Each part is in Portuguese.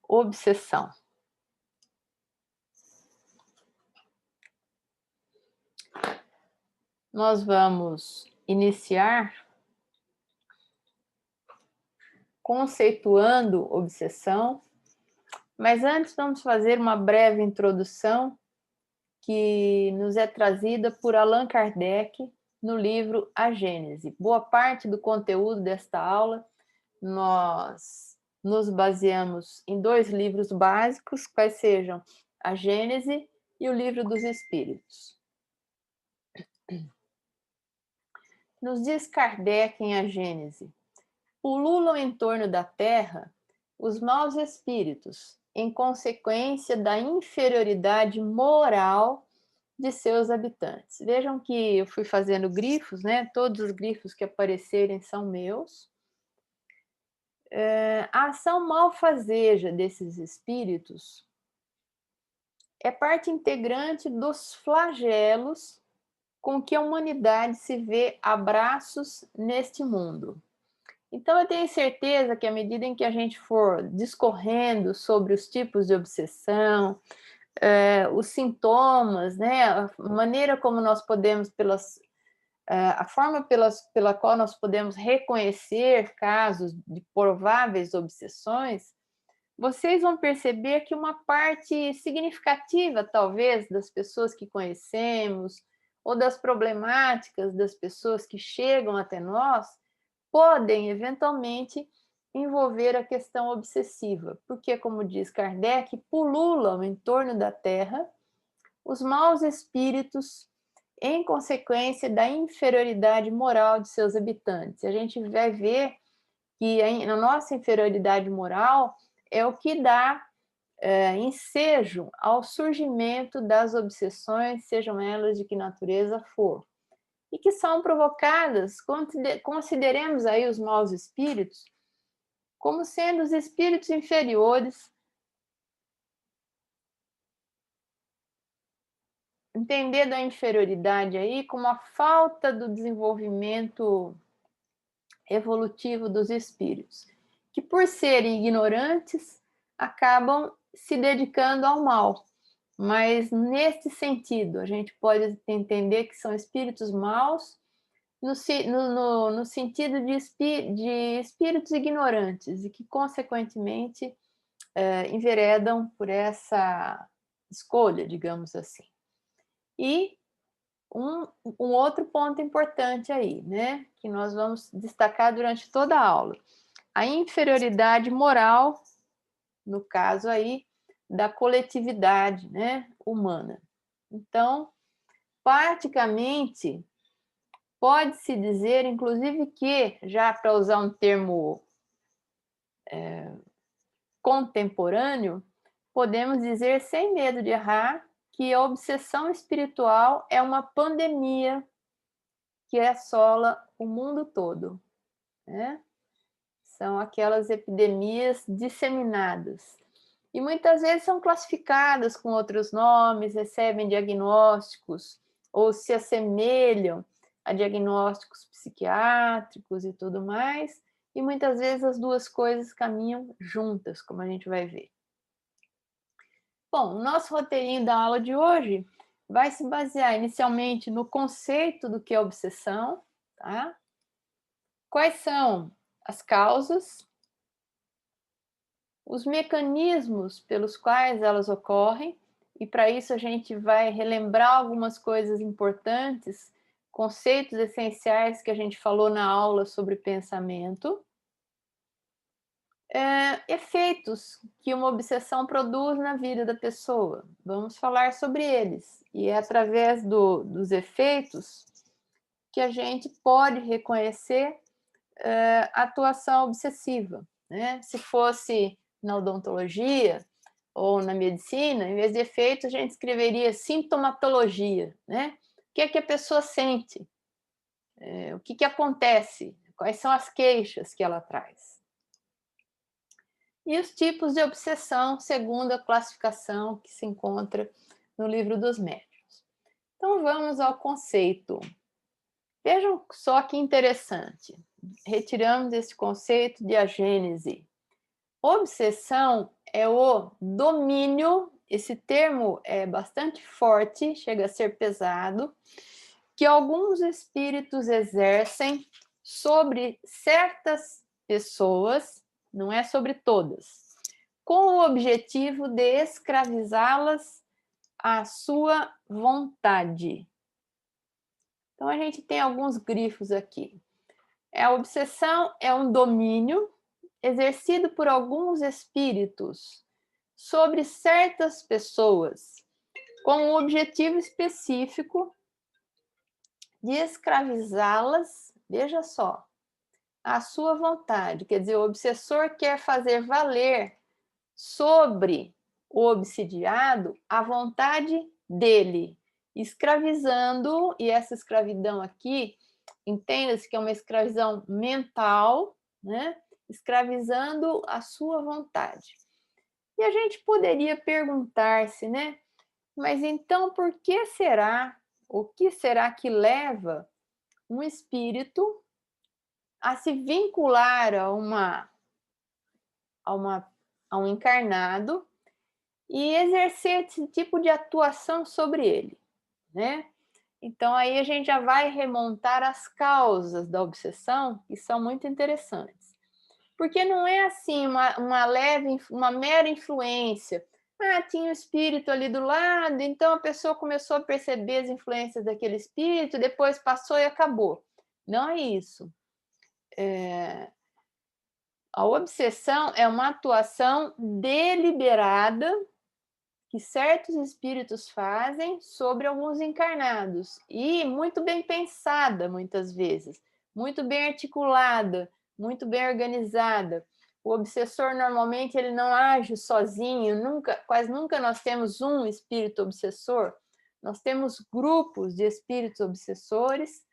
obsessão. Nós vamos iniciar conceituando obsessão, mas antes vamos fazer uma breve introdução que nos é trazida por Allan Kardec no livro A Gênese. Boa parte do conteúdo desta aula nós nos baseamos em 2 livros básicos, quais sejam A Gênese e o Livro dos Espíritos. Nos diz Kardec em A Gênese: pululam em torno da Terra os maus espíritos, em consequência da inferioridade moral de seus habitantes. Vejam que eu fui fazendo grifos, né? Todos os grifos que aparecerem são meus. A ação malfazeja desses espíritos é parte integrante dos flagelos com que a humanidade se vê a braços neste mundo. Então, eu tenho certeza que à medida em que a gente for discorrendo sobre os tipos de obsessão, os sintomas, né, a maneira como nós podemos, a forma pela qual nós podemos reconhecer casos de prováveis obsessões, vocês vão perceber que uma parte significativa, talvez, das pessoas que conhecemos, ou das problemáticas das pessoas que chegam até nós, podem, eventualmente, envolver a questão obsessiva, porque, como diz Kardec, pululam em torno da Terra os maus espíritos em consequência da inferioridade moral de seus habitantes. A gente vai ver que a nossa inferioridade moral é o que dá ensejo ao surgimento das obsessões, sejam elas de que natureza for, e que são provocadas, consideremos aí os maus espíritos, como sendo os espíritos inferiores, entendendo a inferioridade aí como a falta do desenvolvimento evolutivo dos espíritos, que por serem ignorantes, acabam se dedicando ao mal. Mas, nesse sentido, a gente pode entender que são espíritos maus no sentido de espíritos ignorantes e que, consequentemente, enveredam por essa escolha, digamos assim. E um outro ponto importante aí, né, que nós vamos destacar durante toda a aula: a inferioridade moral, no caso aí, da coletividade, né, humana. Então, praticamente, pode-se dizer, inclusive, que, já para usar um termo contemporâneo, podemos dizer, sem medo de errar, que a obsessão espiritual é uma pandemia que assola o mundo todo, né? São aquelas epidemias disseminadas. E muitas vezes são classificadas com outros nomes, recebem diagnósticos ou se assemelham a diagnósticos psiquiátricos e tudo mais, e muitas vezes as duas coisas caminham juntas, como a gente vai ver. Bom, o nosso roteirinho da aula de hoje vai se basear inicialmente no conceito do que é obsessão, tá? Quais são as causas, os mecanismos pelos quais elas ocorrem, e para isso a gente vai relembrar algumas coisas importantes, conceitos essenciais que a gente falou na aula sobre pensamento, efeitos que uma obsessão produz na vida da pessoa. Vamos falar sobre eles, e é através dos efeitos que a gente pode reconhecer a atuação obsessiva, né? Se fosse na odontologia ou na medicina, em vez de efeito, a gente escreveria sintomatologia, né? O que é que a pessoa sente? O que acontece? Quais são as queixas que ela traz? E os tipos de obsessão, segundo a classificação que se encontra no Livro dos Médiuns. Então, vamos ao conceito. Vejam só que interessante. Retiramos esse conceito de A Gênese. Obsessão é o domínio, esse termo é bastante forte, chega a ser pesado, que alguns espíritos exercem sobre certas pessoas, não é sobre todas, com o objetivo de escravizá-las à sua vontade. Então a gente tem alguns grifos aqui. A obsessão é um domínio exercido por alguns espíritos sobre certas pessoas, com um objetivo específico de escravizá-las, veja só, à sua vontade. Quer dizer, o obsessor quer fazer valer sobre o obsidiado a vontade dele, escravizando, e essa escravidão aqui, entenda-se que é uma escravidão mental, né? Escravizando a sua vontade. E a gente poderia perguntar-se, né? Mas então por que será, o que será que leva um espírito a se vincular a, uma, a um encarnado e exercer esse tipo de atuação sobre ele, né? Então aí a gente já vai remontar as causas da obsessão, que são muito interessantes. Porque não é assim uma mera influência. Ah, tinha um espírito ali do lado, então a pessoa começou a perceber as influências daquele espírito, depois passou e acabou. Não é isso. A obsessão é uma atuação deliberada que certos espíritos fazem sobre alguns encarnados e muito bem pensada, muitas vezes, muito bem articulada, muito bem organizada. O obsessor normalmente ele não age sozinho, quase nunca nós temos um espírito obsessor. Nós temos grupos de espíritos obsessores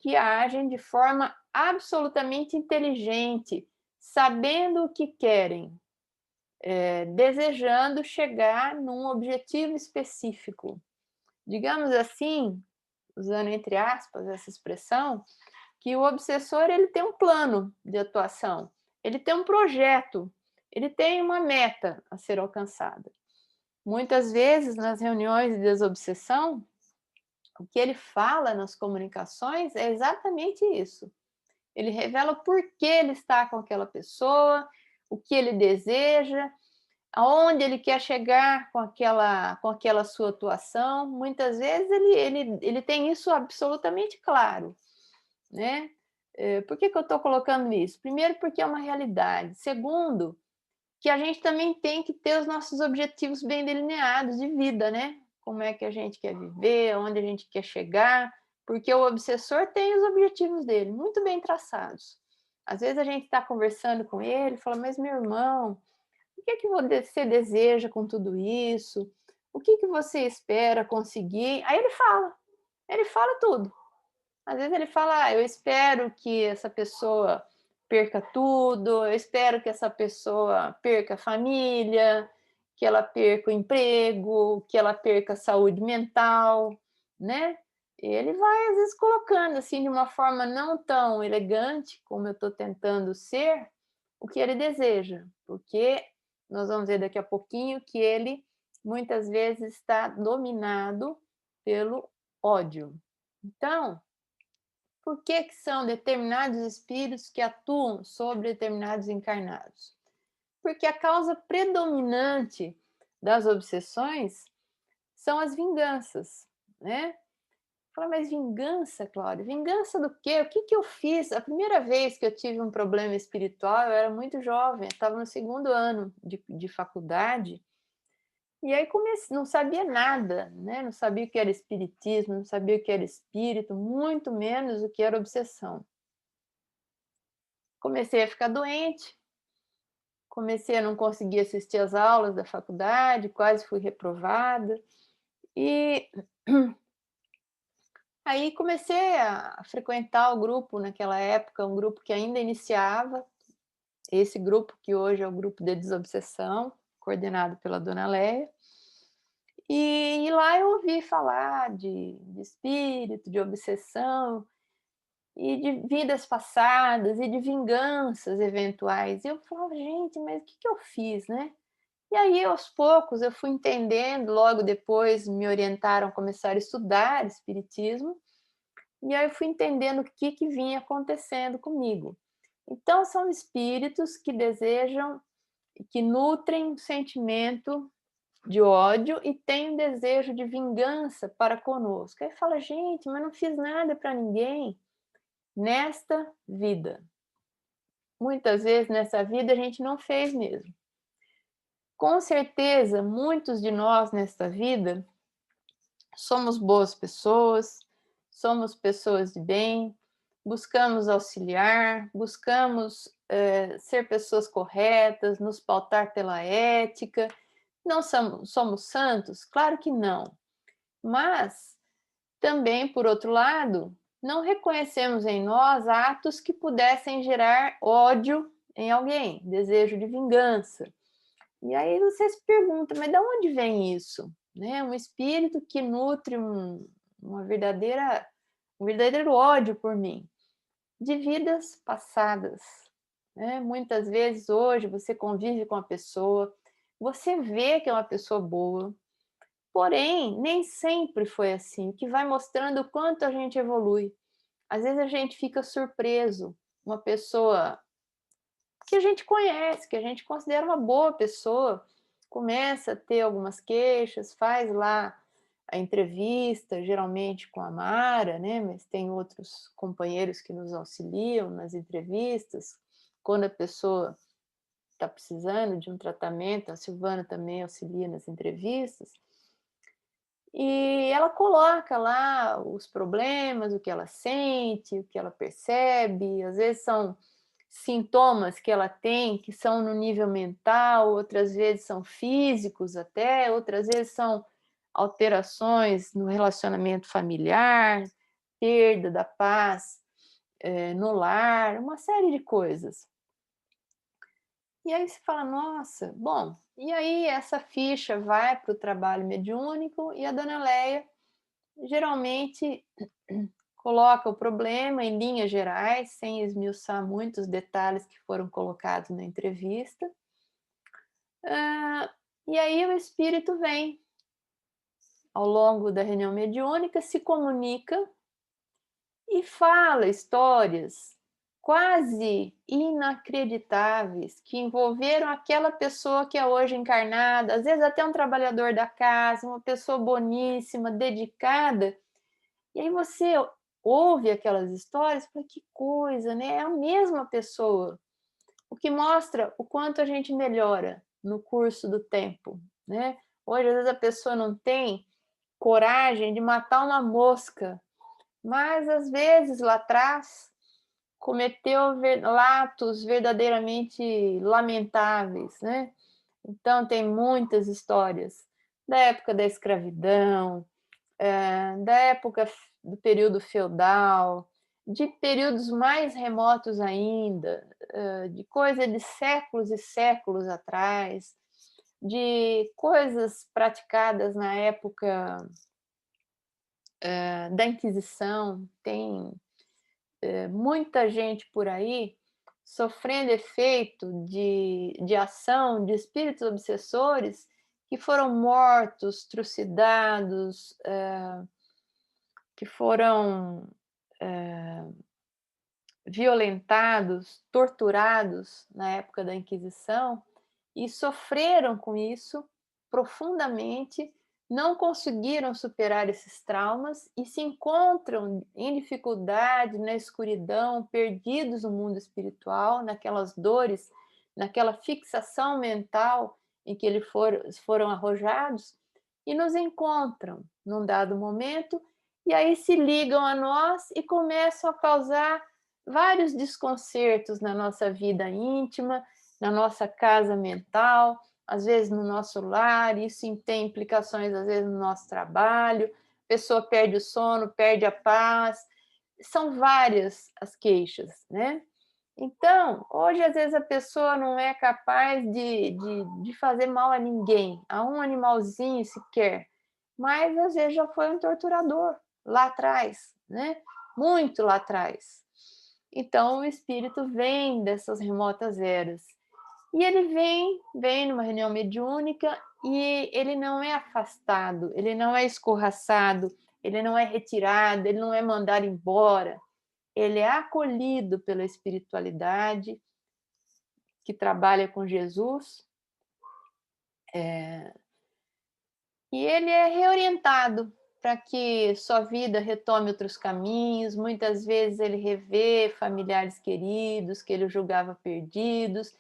que agem de forma absolutamente inteligente, sabendo o que querem, desejando chegar num objetivo específico. Digamos assim, usando entre aspas essa expressão, que o obsessor ele tem um plano de atuação, ele tem um projeto, ele tem uma meta a ser alcançada. Muitas vezes, nas reuniões de desobsessão, o que ele fala nas comunicações é exatamente isso. Ele revela por que ele está com aquela pessoa, o que ele deseja, aonde ele quer chegar com aquela sua atuação. Muitas vezes ele tem isso absolutamente claro, né? Por que eu estou colocando isso? Primeiro, porque é uma realidade. Segundo, que a gente também tem que ter os nossos objetivos bem delineados de vida, né? Como é que a gente quer viver, onde a gente quer chegar, porque o obsessor tem os objetivos dele muito bem traçados. Às vezes a gente está conversando com ele, fala, mas meu irmão, o que é que você deseja com tudo isso? O que que você espera conseguir? Aí ele fala tudo. Às vezes ele fala, eu espero que essa pessoa perca tudo, eu espero que essa pessoa perca a família, que ela perca o emprego, que ela perca a saúde mental, né? Ele vai, às vezes, colocando assim de uma forma não tão elegante como eu estou tentando ser, o que ele deseja, porque nós vamos ver daqui a pouquinho que ele muitas vezes está dominado pelo ódio. Então, por que são determinados espíritos que atuam sobre determinados encarnados? Porque a causa predominante das obsessões são as vinganças, né? Fala, mas vingança, Cláudia? Vingança do quê? O que que eu fiz? A primeira vez que eu tive um problema espiritual, eu era muito jovem, estava no segundo ano de faculdade, e aí comecei, não sabia nada, né? Não sabia o que era espiritismo, não sabia o que era espírito, muito menos o que era obsessão. Comecei a ficar doente, comecei a não conseguir assistir às aulas da faculdade, quase fui reprovada. E aí comecei a frequentar o grupo naquela época, um grupo que ainda iniciava, esse grupo que hoje é o grupo de desobsessão, coordenado pela dona Léia. E lá eu ouvi falar de espírito, de obsessão, e de vidas passadas, e de vinganças eventuais. E eu falava, gente, mas o que que eu fiz, né? E aí, aos poucos, eu fui entendendo, logo depois me orientaram a começar a estudar espiritismo, e aí eu fui entendendo o que que vinha acontecendo comigo. Então, são espíritos que desejam, que nutrem um sentimento de ódio e têm um desejo de vingança para conosco. Aí fala, gente, mas não fiz nada para ninguém nesta vida. Muitas vezes nessa vida a gente não fez mesmo. Com certeza, muitos de nós nesta vida somos boas pessoas, somos pessoas de bem, buscamos auxiliar, buscamos ser pessoas corretas, nos pautar pela ética. Não somos santos? Claro que não. Mas também, por outro lado, não reconhecemos em nós atos que pudessem gerar ódio em alguém, desejo de vingança. E aí você se pergunta, mas de onde vem isso? Né? Um espírito que nutre um verdadeiro ódio por mim, de vidas passadas. Né? Muitas vezes hoje você convive com a pessoa, você vê que é uma pessoa boa, porém, nem sempre foi assim, o que vai mostrando o quanto a gente evolui. Às vezes a gente fica surpreso, uma pessoa que a gente conhece, que a gente considera uma boa pessoa, começa a ter algumas queixas, faz lá a entrevista, geralmente com a Mara, né? Mas tem outros companheiros que nos auxiliam nas entrevistas, quando a pessoa está precisando de um tratamento, a Silvana também auxilia nas entrevistas, e ela coloca lá os problemas, o que ela sente, o que ela percebe, às vezes são sintomas que ela tem que são no nível mental, outras vezes são físicos até, outras vezes são alterações no relacionamento familiar, perda da paz no lar, uma série de coisas. E aí você fala, nossa, bom, e aí essa ficha vai para o trabalho mediúnico e a dona Leia geralmente coloca o problema em linhas gerais, sem esmiuçar muitos detalhes que foram colocados na entrevista. E aí o espírito vem, ao longo da reunião mediúnica, se comunica e fala histórias quase inacreditáveis que envolveram aquela pessoa que é hoje encarnada, às vezes até um trabalhador da casa, uma pessoa boníssima, dedicada. E aí você ouve aquelas histórias e fala, que coisa, né? É a mesma pessoa. O que mostra o quanto a gente melhora no curso do tempo, né? Hoje, às vezes, a pessoa não tem coragem de matar uma mosca, mas, às vezes, lá atrás, cometeu atos verdadeiramente lamentáveis, né? Então, tem muitas histórias da época da escravidão, da época do período feudal, de períodos mais remotos ainda, de coisa de séculos e séculos atrás, de coisas praticadas na época da Inquisição. Tem muita gente por aí sofrendo efeito de ação de espíritos obsessores que foram mortos, trucidados, que foram violentados, torturados na época da Inquisição e sofreram com isso profundamente, não conseguiram superar esses traumas e se encontram em dificuldade, na escuridão, perdidos no mundo espiritual, naquelas dores, naquela fixação mental em que eles foram arrojados, e nos encontram num dado momento, e aí se ligam a nós e começam a causar vários desconcertos na nossa vida íntima, na nossa casa mental, às vezes no nosso lar, isso tem implicações às vezes no nosso trabalho, a pessoa perde o sono, perde a paz, são várias as queixas, né? Então, hoje às vezes a pessoa não é capaz de fazer mal a ninguém, a um animalzinho sequer, mas às vezes já foi um torturador lá atrás, né? Muito lá atrás. Então, o espírito vem dessas remotas eras. E ele vem numa reunião mediúnica e ele não é afastado, ele não é escorraçado, ele não é retirado, ele não é mandado embora. Ele é acolhido pela espiritualidade que trabalha com Jesus, e ele é reorientado para que sua vida retome outros caminhos. Muitas vezes ele revê familiares queridos que ele julgava perdidos.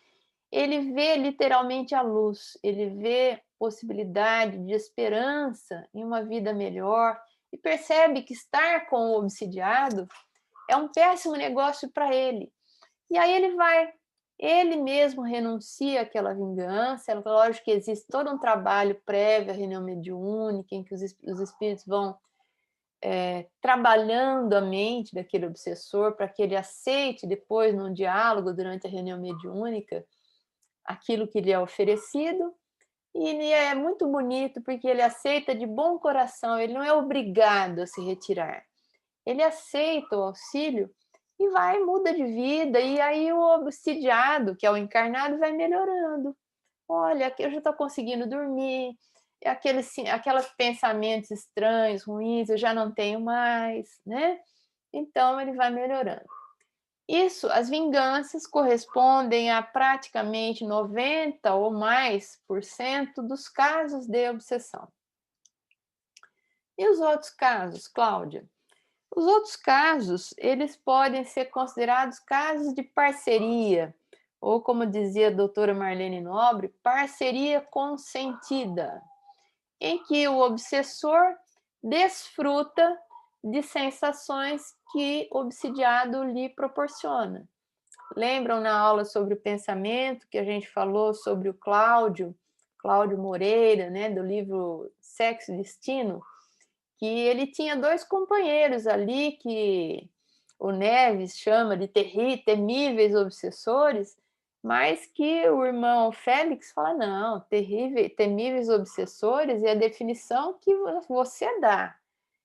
Ele vê literalmente a luz, ele vê possibilidade de esperança em uma vida melhor e percebe que estar com o obsidiado é um péssimo negócio para ele. E aí ele mesmo renuncia àquela vingança. É lógico que existe todo um trabalho prévio à reunião mediúnica, em que os espíritos vão trabalhando a mente daquele obsessor para que ele aceite depois, num diálogo durante a reunião mediúnica, aquilo que lhe é oferecido. E é muito bonito porque ele aceita de bom coração, ele não é obrigado a se retirar. Ele aceita o auxílio e muda de vida, e aí o obsidiado, que é o encarnado, vai melhorando. Olha, aqui eu já estou conseguindo dormir, aqueles pensamentos estranhos, ruins, eu já não tenho mais, né? Então ele vai melhorando. Isso, as vinganças correspondem a praticamente 90 ou mais por cento dos casos de obsessão. E os outros casos, Cláudia? Os outros casos, eles podem ser considerados casos de parceria, ou como dizia a doutora Marlene Nobre, parceria consentida, em que o obsessor desfruta de sensações que o obsidiado lhe proporciona. Lembram na aula sobre o pensamento que a gente falou sobre o Cláudio Moreira, né, do livro Sexo e Destino? Que ele tinha dois companheiros ali que o Neves chama de temíveis obsessores, mas que o irmão Félix fala, não, temíveis obsessores é a definição que você dá.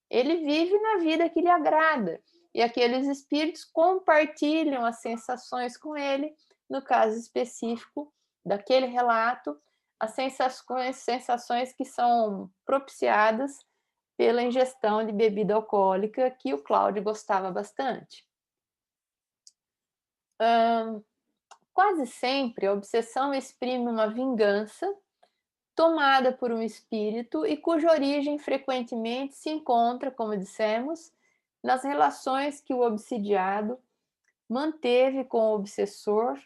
Ele vive na vida que lhe agrada, e aqueles espíritos compartilham as sensações com ele, no caso específico daquele relato, as sensações que são propiciadas pela ingestão de bebida alcoólica, que o Cláudio gostava bastante. Quase sempre a obsessão exprime uma vingança tomada por um espírito e cuja origem frequentemente se encontra, como dissemos, nas relações que o obsidiado manteve com o obsessor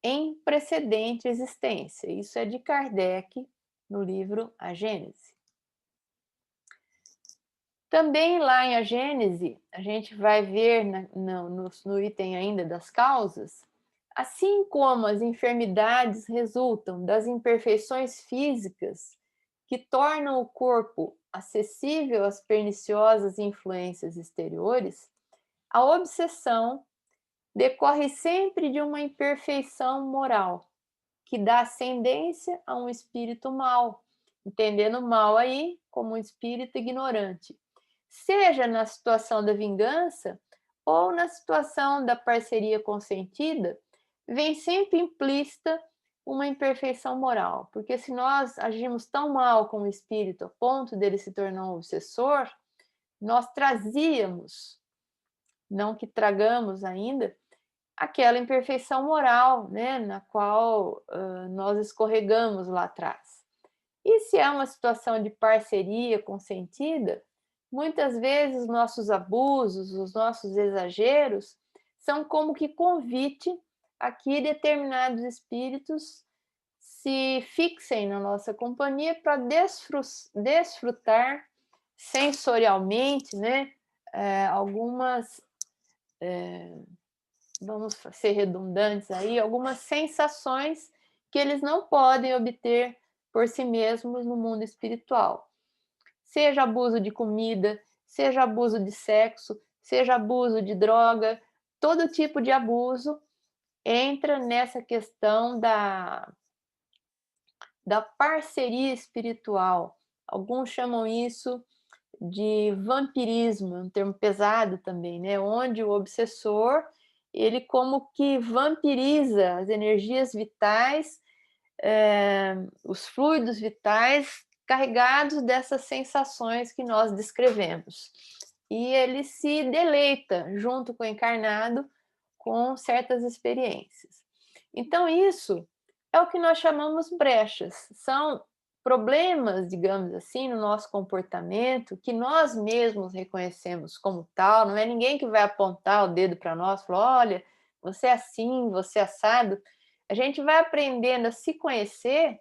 em precedente existência. Isso é de Kardec, no livro A Gênese. Também lá em A Gênese, a gente vai ver no item ainda das causas, assim como as enfermidades resultam das imperfeições físicas que tornam o corpo acessível às perniciosas influências exteriores, a obsessão decorre sempre de uma imperfeição moral, que dá ascendência a um espírito mau, entendendo mal aí como um espírito ignorante, seja na situação da vingança ou na situação da parceria consentida, vem sempre implícita uma imperfeição moral, porque se nós agimos tão mal com o espírito a ponto dele se tornar um obsessor, nós trazíamos, não que tragamos ainda, aquela imperfeição moral, né, na qual nós escorregamos lá atrás. E se é uma situação de parceria consentida, muitas vezes os nossos abusos, os nossos exageros, são como que convite a que determinados espíritos se fixem na nossa companhia para desfrutar sensorialmente, né, algumas, vamos ser redundantes aí, algumas sensações que eles não podem obter por si mesmos no mundo espiritual. Seja abuso de comida, seja abuso de sexo, seja abuso de droga, todo tipo de abuso entra nessa questão da parceria espiritual. Alguns chamam isso de vampirismo, um termo pesado também, né? Onde o obsessor ele como que vampiriza as energias vitais, os fluidos vitais carregados dessas sensações que nós descrevemos. E ele se deleita junto com o encarnado com certas experiências. Então, isso é o que nós chamamos brechas. São problemas, digamos assim, no nosso comportamento que nós mesmos reconhecemos como tal. Não é ninguém que vai apontar o dedo para nós e falar: olha, você é assim, você é assado. A gente vai aprendendo a se conhecer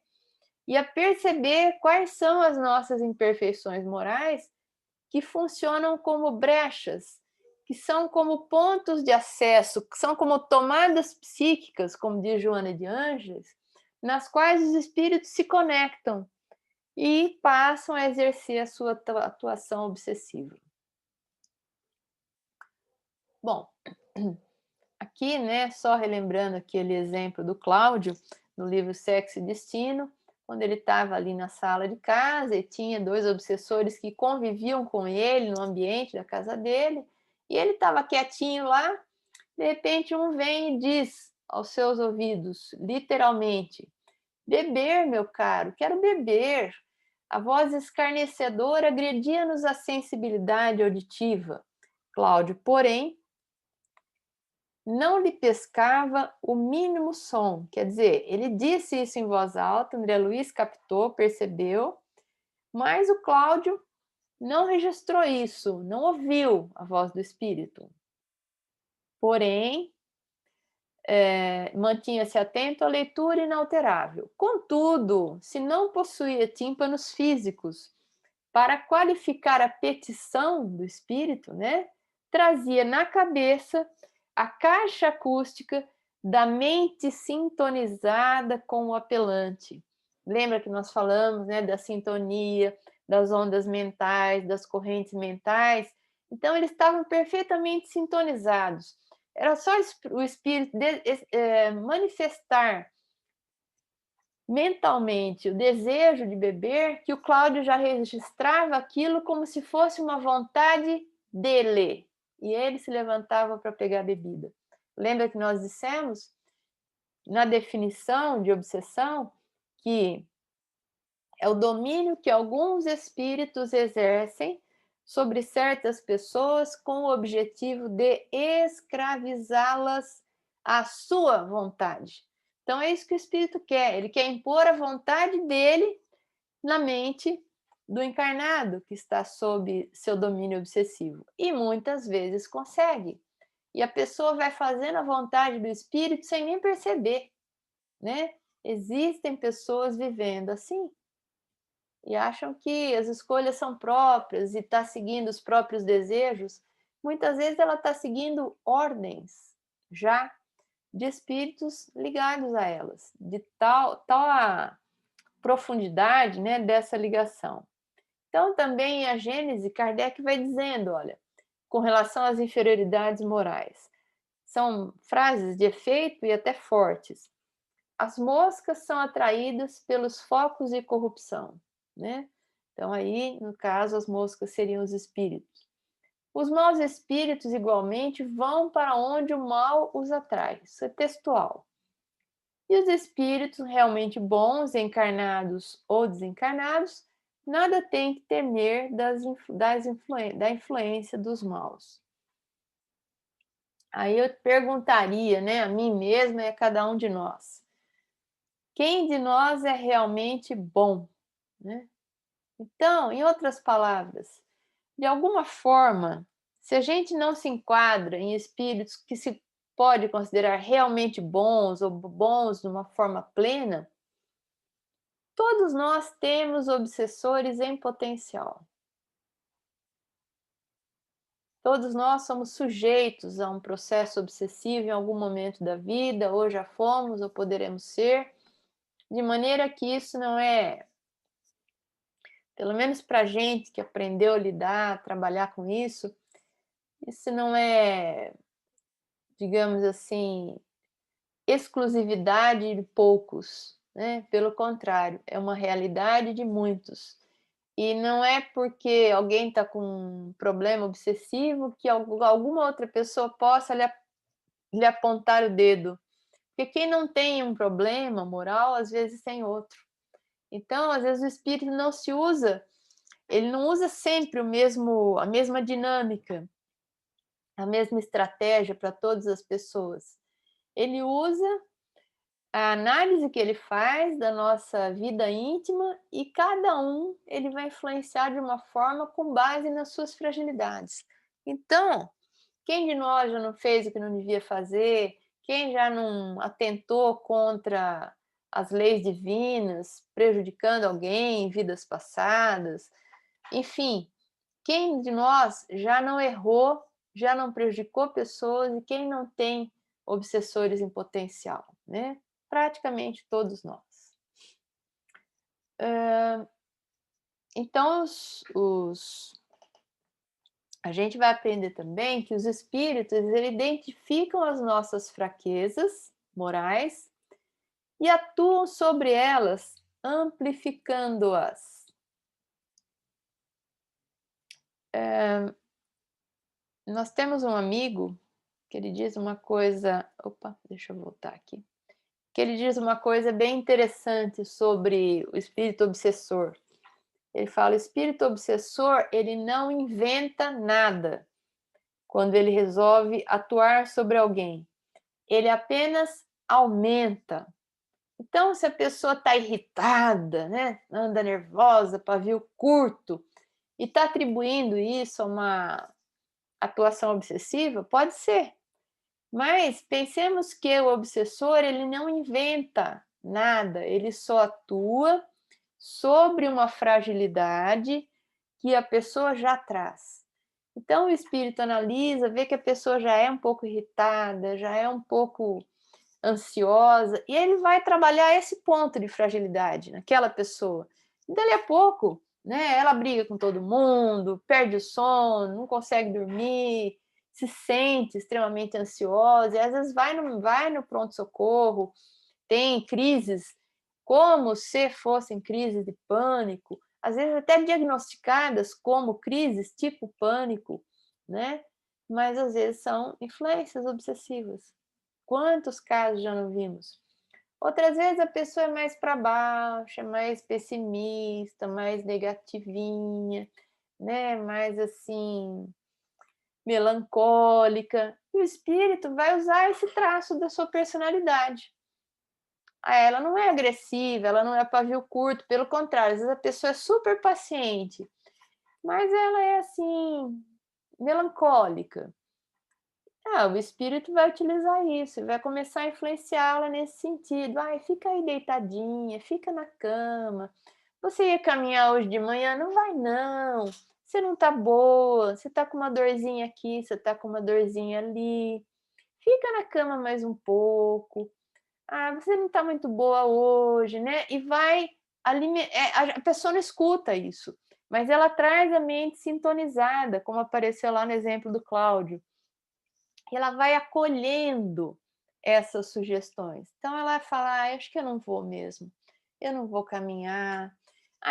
e a perceber quais são as nossas imperfeições morais que funcionam como brechas, que são como pontos de acesso, que são como tomadas psíquicas, como diz Joana de Ângeles, nas quais os espíritos se conectam e passam a exercer a sua atuação obsessiva. Bom, aqui, né, só relembrando aquele exemplo do Cláudio, no livro Sexo e Destino, quando ele estava ali na sala de casa e tinha 2 obsessores que conviviam com ele no ambiente da casa dele, e ele estava quietinho lá, de repente um vem e diz aos seus ouvidos, literalmente: beber, meu caro, quero beber. A voz escarnecedora agredia-nos a sensibilidade auditiva. Cláudio, porém, não lhe pescava o mínimo som. Quer dizer, ele disse isso em voz alta, André Luiz captou, percebeu, mas o Cláudio não registrou isso, não ouviu a voz do espírito. Porém, mantinha-se atento à leitura inalterável. Contudo, se não possuía tímpanos físicos para qualificar a petição do espírito, né, trazia na cabeça a caixa acústica da mente sintonizada com o apelante. Lembra que nós falamos, né, da sintonia, das ondas mentais, das correntes mentais? Então, eles estavam perfeitamente sintonizados. Era só o espírito manifestar mentalmente o desejo de beber, que o Cláudio já registrava aquilo como se fosse uma vontade dele. E ele se levantava para pegar a bebida. Lembra que nós dissemos, na definição de obsessão, que é o domínio que alguns espíritos exercem sobre certas pessoas com o objetivo de escravizá-las à sua vontade. Então é isso que o espírito quer, ele quer impor a vontade dele na mente do encarnado que está sob seu domínio obsessivo. E muitas vezes consegue. E a pessoa vai fazendo a vontade do espírito sem nem perceber, né? Existem pessoas vivendo assim e acham que as escolhas são próprias e está seguindo os próprios desejos. Muitas vezes ela está seguindo ordens já de espíritos ligados a elas, de tal a profundidade, né, dessa ligação. Então, também a Gênese, Kardec vai dizendo, olha, com relação às inferioridades morais, são frases de efeito e até fortes. As moscas são atraídas pelos focos de corrupção, né? Então, aí, no caso, as moscas seriam os espíritos. Os maus espíritos, igualmente, vão para onde o mal os atrai. Isso é textual. E os espíritos realmente bons, encarnados ou desencarnados, nada têm que temer da influência dos maus. Aí eu perguntaria, né, a mim mesma e a cada um de nós: quem de nós é realmente bom, né? Então, em outras palavras, de alguma forma, se a gente não se enquadra em espíritos que se pode considerar realmente bons ou bons de uma forma plena, todos nós temos obsessores em potencial. Todos nós somos sujeitos a um processo obsessivo em algum momento da vida, ou já fomos, ou poderemos ser, de maneira que isso não é, pelo menos para a gente que aprendeu a lidar, a trabalhar com isso não é, digamos assim, exclusividade de poucos, né? Pelo contrário, é uma realidade de muitos. E não é porque alguém está com um problema obsessivo que alguma outra pessoa possa lhe lhe apontar o dedo. Porque quem não tem um problema moral, às vezes tem outro. Então, às vezes o espírito não se usa, ele não usa sempre a mesma dinâmica, a mesma estratégia para todas as pessoas. Ele usa a análise que ele faz da nossa vida íntima e cada um ele vai influenciar de uma forma com base nas suas fragilidades. Então, quem de nós já não fez o que não devia fazer? Quem já não atentou contra as leis divinas, prejudicando alguém em vidas passadas? Enfim, quem de nós já não errou, já não prejudicou pessoas e quem não tem obsessores em potencial, né? Praticamente todos nós. Então, a gente vai aprender também que os espíritos eles identificam as nossas fraquezas morais e atuam sobre elas, amplificando-as. Nós temos um amigo que ele diz uma coisa. Opa, deixa eu voltar aqui. Que ele diz uma coisa bem interessante sobre o espírito obsessor. Ele fala: o espírito obsessor ele não inventa nada quando ele resolve atuar sobre alguém. Ele apenas aumenta. Então, se a pessoa está irritada, né, anda nervosa, pavio curto, e está atribuindo isso a uma atuação obsessiva, pode ser. Mas pensemos que o obsessor ele não inventa nada, ele só atua sobre uma fragilidade que a pessoa já traz. Então o espírito analisa, vê que a pessoa já é um pouco irritada, já é um pouco ansiosa, e ele vai trabalhar esse ponto de fragilidade naquela pessoa. E dali a pouco, né, ela briga com todo mundo, perde o sono, não consegue dormir, se sente extremamente ansiosa, e às vezes vai no pronto-socorro, tem crises como se fossem crises de pânico, às vezes até diagnosticadas como crises tipo pânico, né? Mas às vezes são influências obsessivas. Quantos casos já não vimos? Outras vezes a pessoa é mais para baixo, é mais pessimista, mais negativinha, né? Mais assim, melancólica. E o espírito vai usar esse traço da sua personalidade. Ela não é agressiva, ela não é pavio curto, pelo contrário, às vezes a pessoa é super paciente, mas ela é assim, melancólica. O espírito vai utilizar isso, vai começar a influenciá-la nesse sentido. Ai, fica aí deitadinha, fica na cama. Você ia caminhar hoje de manhã? Não vai, não. Você não tá boa, você tá com uma dorzinha aqui, você tá com uma dorzinha ali. Fica na cama mais um pouco. Você não tá muito boa hoje, né? E vai a pessoa não escuta isso, mas ela traz a mente sintonizada, como apareceu lá no exemplo do Cláudio. E ela vai acolhendo essas sugestões. Então ela vai falar: acho que eu não vou mesmo, eu não vou caminhar,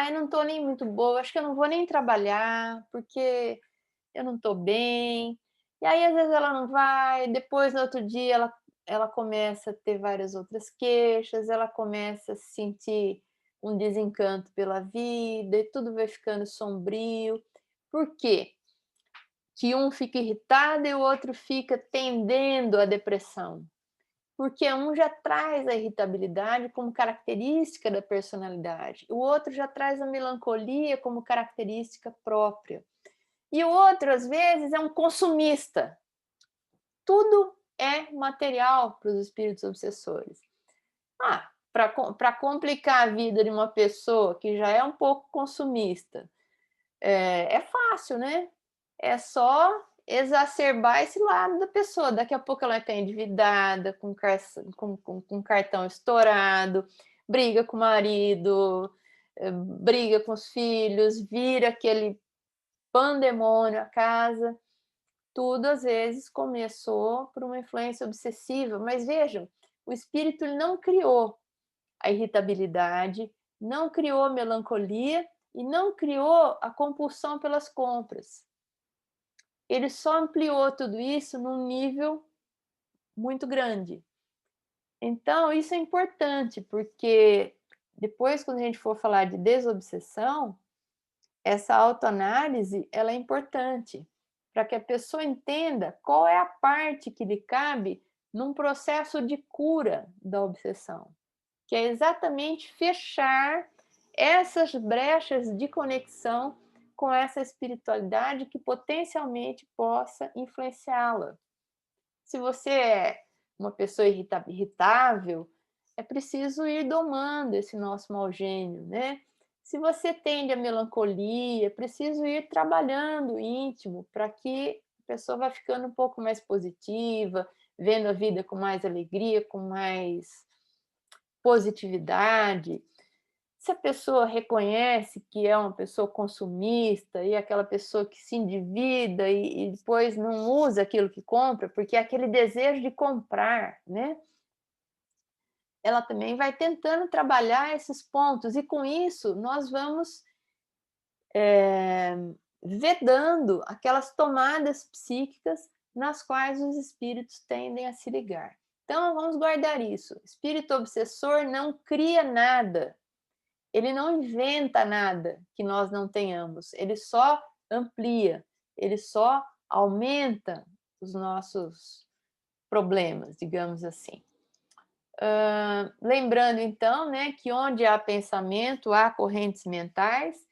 eu não estou nem muito boa, acho que eu não vou nem trabalhar, porque eu não estou bem. E aí, às vezes, ela não vai, depois, no outro dia, ela começa a ter várias outras queixas, ela começa a sentir um desencanto pela vida, e tudo vai ficando sombrio. Por quê? Que um fica irritado e o outro fica tendendo à depressão. Porque um já traz a irritabilidade como característica da personalidade, o outro já traz a melancolia como característica própria. E o outro, às vezes, é um consumista. Tudo é material para os espíritos obsessores. Para complicar a vida de uma pessoa que já é um pouco consumista, é fácil, né? É só exacerbar esse lado da pessoa. Daqui a pouco ela está endividada, com cartão estourado, briga com o marido, briga com os filhos, vira aquele pandemônio a casa. Tudo, às vezes, começou por uma influência obsessiva. Mas vejam, o espírito não criou a irritabilidade, não criou a melancolia e não criou a compulsão pelas compras. Ele só ampliou tudo isso num nível muito grande. Então, isso é importante, porque depois, quando a gente for falar de desobsessão, essa autoanálise ela é importante para que a pessoa entenda qual é a parte que lhe cabe num processo de cura da obsessão, que é exatamente fechar essas brechas de conexão com essa espiritualidade que potencialmente possa influenciá-la. Se você é uma pessoa irritável, é preciso ir domando esse nosso mau gênio, né? Se você tende à melancolia, é preciso ir trabalhando o íntimo para que a pessoa vá ficando um pouco mais positiva, vendo a vida com mais alegria, com mais positividade. Se a pessoa reconhece que é uma pessoa consumista e aquela pessoa que se endivida e depois não usa aquilo que compra, porque é aquele desejo de comprar, né? Ela também vai tentando trabalhar esses pontos, e com isso nós vamos vedando aquelas tomadas psíquicas nas quais os espíritos tendem a se ligar. Então, vamos guardar isso. Espírito obsessor não cria nada, ele não inventa nada que nós não tenhamos, ele só amplia, ele só aumenta os nossos problemas, digamos assim. Lembrando, então, né, que onde há pensamento, há correntes mentais,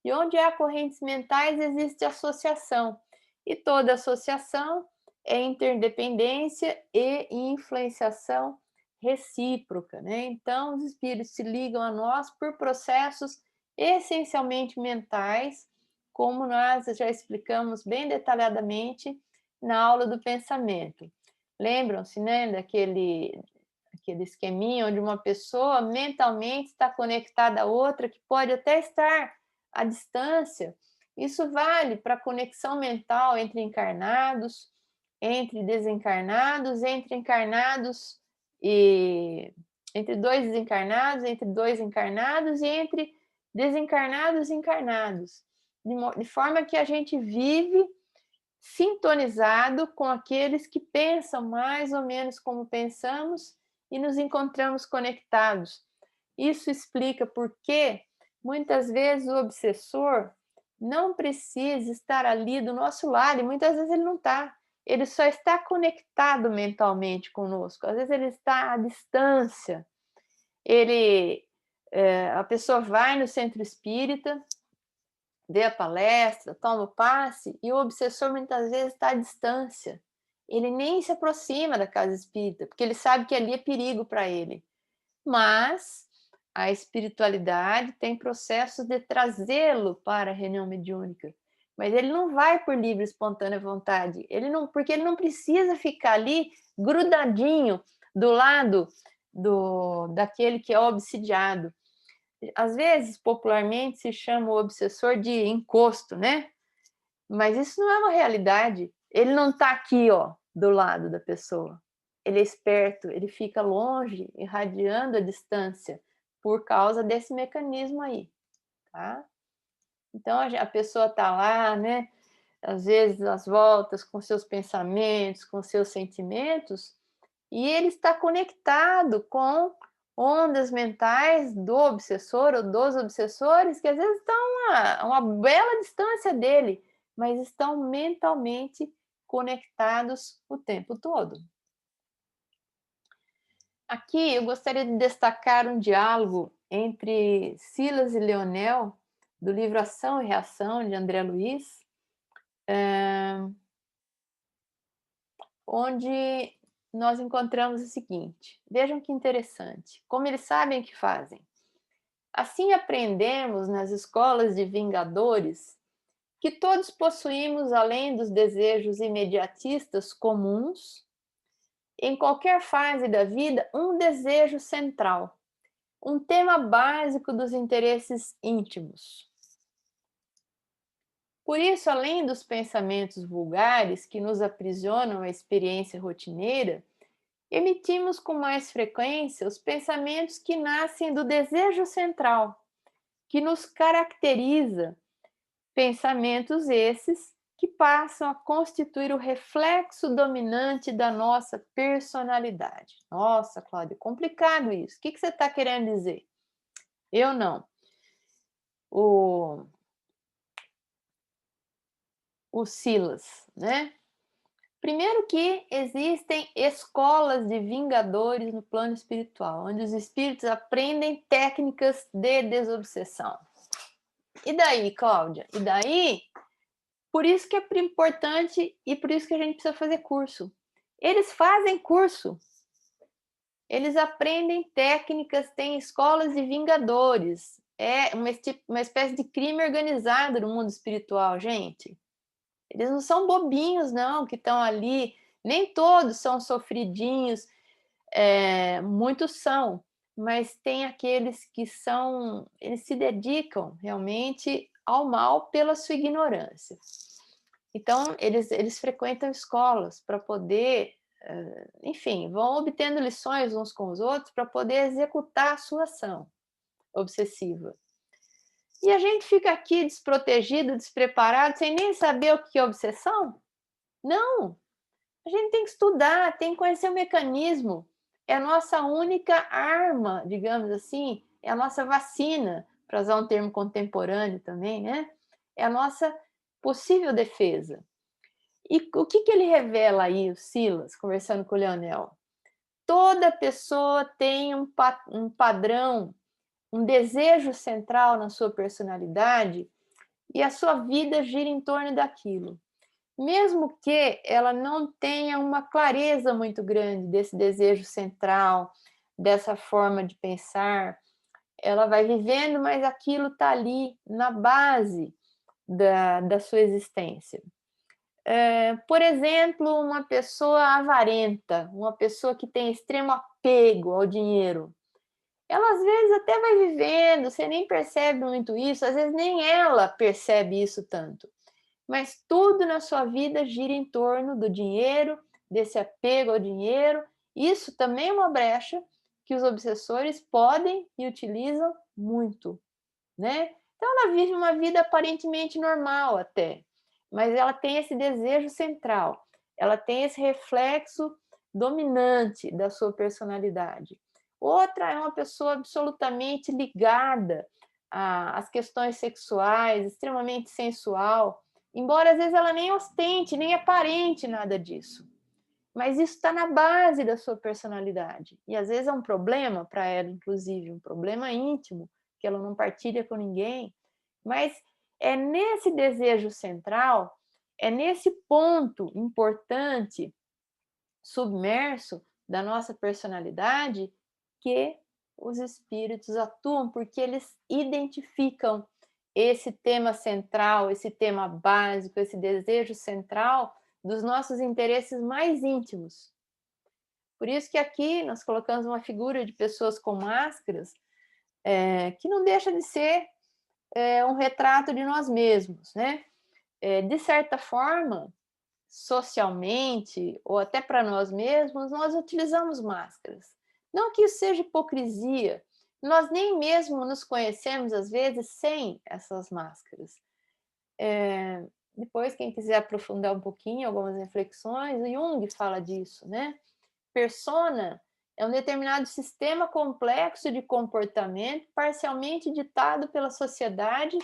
e onde há correntes mentais existe associação, e toda associação é interdependência e influenciação recíproca, né? Então, os espíritos se ligam a nós por processos essencialmente mentais, como nós já explicamos bem detalhadamente na aula do pensamento. Lembram-se, né, aquele esqueminha onde uma pessoa mentalmente está conectada a outra que pode até estar à distância. Isso vale para a conexão mental entre encarnados, entre desencarnados, entre encarnados e entre dois desencarnados, entre dois encarnados e entre desencarnados e encarnados, de forma que a gente vive sintonizado com aqueles que pensam mais ou menos como pensamos e nos encontramos conectados. Isso explica por que muitas vezes o obsessor não precisa estar ali do nosso lado, e muitas vezes ele não está. Ele só está conectado mentalmente conosco. Às vezes ele está à distância. A pessoa vai no centro espírita, vê a palestra, toma o passe, e o obsessor muitas vezes está à distância. Ele nem se aproxima da casa espírita, porque ele sabe que ali é perigo para ele. Mas a espiritualidade tem processos de trazê-lo para a reunião mediúnica. Mas ele não vai por livre e espontânea vontade. Porque ele não precisa ficar ali grudadinho do lado daquele que é obsidiado. Às vezes, popularmente, se chama o obsessor de encosto, né? Mas isso não é uma realidade. Ele não está aqui, ó, do lado da pessoa. Ele é esperto, ele fica longe, irradiando a distância, por causa desse mecanismo aí, tá? Então, a pessoa está lá, né? Às vezes, às voltas, com seus pensamentos, com seus sentimentos, e ele está conectado com ondas mentais do obsessor ou dos obsessores, que às vezes estão a uma bela distância dele, mas estão mentalmente conectados o tempo todo. Aqui eu gostaria de destacar um diálogo entre Silas e Leonel, do livro Ação e Reação, de André Luiz, onde nós encontramos o seguinte: vejam que interessante, como eles sabem o que fazem. Assim aprendemos nas escolas de vingadores que todos possuímos, além dos desejos imediatistas comuns, em qualquer fase da vida, um desejo central, um tema básico dos interesses íntimos. Por isso, além dos pensamentos vulgares que nos aprisionam à experiência rotineira, emitimos com mais frequência os pensamentos que nascem do desejo central, que nos caracteriza, pensamentos esses que passam a constituir o reflexo dominante da nossa personalidade. Nossa, Cláudia, complicado isso. O que você está querendo dizer? Eu não. O Silas, né? Primeiro que existem escolas de vingadores no plano espiritual, onde os espíritos aprendem técnicas de desobsessão. E daí, Cláudia? E daí, por isso que é importante e por isso que a gente precisa fazer curso. Eles fazem curso. Eles aprendem técnicas, tem escolas de vingadores. É uma espécie de crime organizado no mundo espiritual, gente. Eles não são bobinhos, não, que estão ali. Nem todos são sofridinhos, muitos são, mas tem aqueles que são, eles se dedicam realmente ao mal pela sua ignorância. Então, eles frequentam escolas para poder, enfim, vão obtendo lições uns com os outros para poder executar a sua ação obsessiva. E a gente fica aqui desprotegido, despreparado, sem nem saber o que é obsessão? Não! A gente tem que estudar, tem que conhecer o mecanismo. É a nossa única arma, digamos assim, é a nossa vacina, para usar um termo contemporâneo também, né? É a nossa possível defesa. E o que ele revela aí, o Silas, conversando com o Leonel? Toda pessoa tem um padrão, um desejo central na sua personalidade e a sua vida gira em torno daquilo. Mesmo que ela não tenha uma clareza muito grande desse desejo central, dessa forma de pensar, ela vai vivendo, mas aquilo está ali na base da sua existência. Por exemplo, uma pessoa avarenta, uma pessoa que tem extremo apego ao dinheiro, ela às vezes até vai vivendo, você nem percebe muito isso, às vezes nem ela percebe isso tanto. Mas tudo na sua vida gira em torno do dinheiro, desse apego ao dinheiro. Isso também é uma brecha que os obsessores podem e utilizam muito, né? Então ela vive uma vida aparentemente normal até, mas ela tem esse desejo central, ela tem esse reflexo dominante da sua personalidade. Outra é uma pessoa absolutamente ligada às questões sexuais, extremamente sensual, embora às vezes ela nem ostente, nem aparente nada disso. Mas isso está na base da sua personalidade. E às vezes é um problema para ela, inclusive, um problema íntimo, que ela não partilha com ninguém. Mas é nesse desejo central, é nesse ponto importante, submerso da nossa personalidade, que os espíritos atuam, porque eles identificam esse tema central, esse tema básico, esse desejo central dos nossos interesses mais íntimos. Por isso que aqui nós colocamos uma figura de pessoas com máscaras, que não deixa de ser um retrato de nós mesmos, né? De certa forma, socialmente, ou até para nós mesmos, nós utilizamos máscaras. Não que isso seja hipocrisia, nós nem mesmo nos conhecemos, às vezes, sem essas máscaras. Depois, quem quiser aprofundar um pouquinho, algumas reflexões, o Jung fala disso, né? Persona é um determinado sistema complexo de comportamento, parcialmente ditado pela sociedade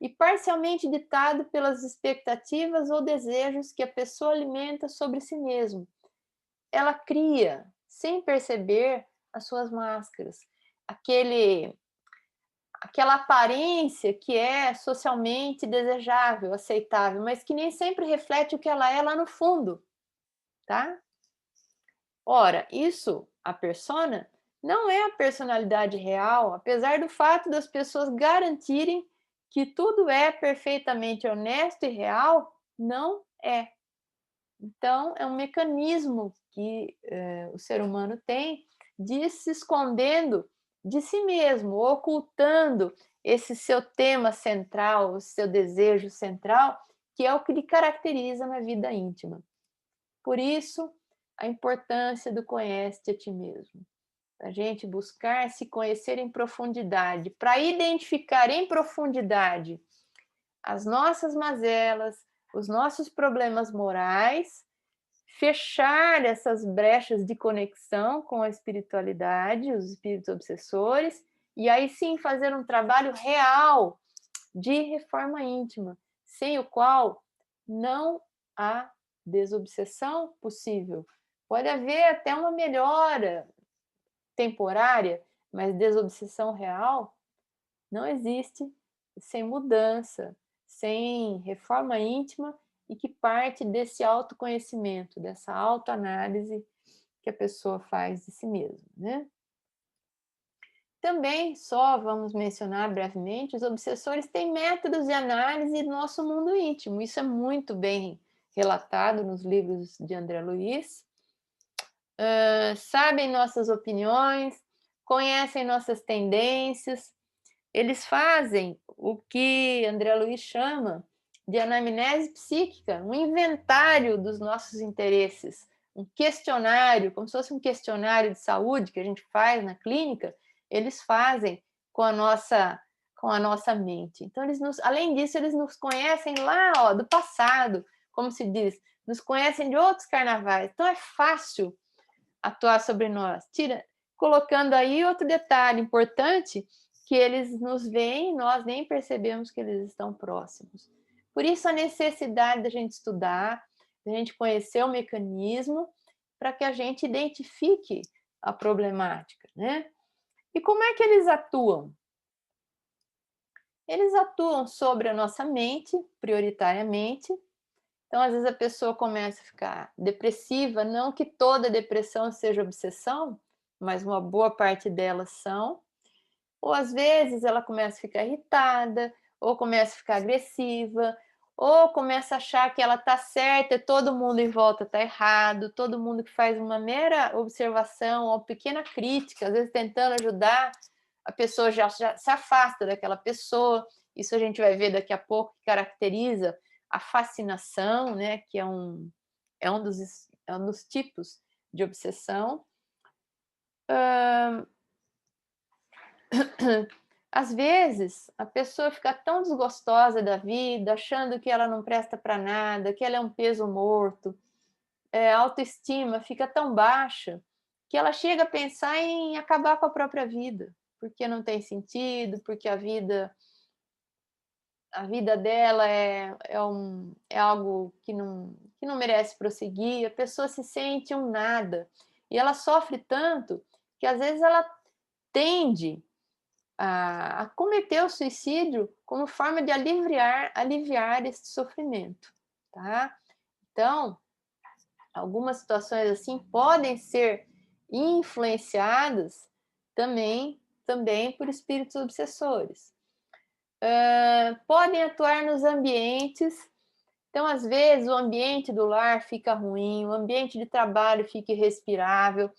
e parcialmente ditado pelas expectativas ou desejos que a pessoa alimenta sobre si mesma. Ela cria, sem perceber, as suas máscaras, aquela aparência que é socialmente desejável, aceitável, mas que nem sempre reflete o que ela é lá no fundo, tá? Ora, isso, a persona, não é a personalidade real, apesar do fato das pessoas garantirem que tudo é perfeitamente honesto e real, não é. Então, é um mecanismo que o ser humano tem de ir se escondendo de si mesmo, ocultando esse seu tema central, o seu desejo central, que é o que lhe caracteriza na vida íntima. Por isso, a importância do conhece-te a ti mesmo. A gente buscar se conhecer em profundidade, para identificar em profundidade as nossas mazelas, os nossos problemas morais, fechar essas brechas de conexão com a espiritualidade, os espíritos obsessores, e aí sim fazer um trabalho real de reforma íntima, sem o qual não há desobsessão possível. Pode haver até uma melhora temporária, mas desobsessão real não existe sem mudança, sem reforma íntima e que parte desse autoconhecimento, dessa autoanálise que a pessoa faz de si mesma, né? Também, só vamos mencionar brevemente, os obsessores têm métodos de análise do nosso mundo íntimo. Isso é muito bem relatado nos livros de André Luiz. Sabem nossas opiniões, conhecem nossas tendências. Eles fazem o que André Luiz chama de anamnese psíquica, um inventário dos nossos interesses, um questionário, como se fosse um questionário de saúde que a gente faz na clínica, eles fazem com a nossa mente. Então, além disso, eles nos conhecem lá, ó, do passado, como se diz, nos conhecem de outros carnavais. Então, é fácil atuar sobre nós. Colocando aí outro detalhe importante, que eles nos veem, nós nem percebemos que eles estão próximos. Por isso a necessidade da gente estudar, da gente conhecer o mecanismo, para que a gente identifique a problemática, né? E como é que eles atuam? Eles atuam sobre a nossa mente, prioritariamente. Então, às vezes a pessoa começa a ficar depressiva, não que toda depressão seja obsessão, mas uma boa parte delas são. Ou às vezes ela começa a ficar irritada, ou começa a ficar agressiva, ou começa a achar que ela está certa e todo mundo em volta está errado, todo mundo que faz uma mera observação ou pequena crítica, às vezes tentando ajudar, a pessoa já se afasta daquela pessoa. Isso a gente vai ver daqui a pouco, que caracteriza a fascinação, né, que é um dos tipos de obsessão. Às vezes, a pessoa fica tão desgostosa da vida, achando que ela não presta para nada, que ela é um peso morto, a autoestima fica tão baixa, que ela chega a pensar em acabar com a própria vida, porque não tem sentido, porque a vida dela é algo que não merece prosseguir, a pessoa se sente um nada, e ela sofre tanto que às vezes ela tende a cometer o suicídio como forma de aliviar esse sofrimento, tá? Então, algumas situações assim podem ser influenciadas também por espíritos obsessores. Podem atuar nos ambientes. Então, às vezes, o ambiente do lar fica ruim, o ambiente de trabalho fica irrespirável,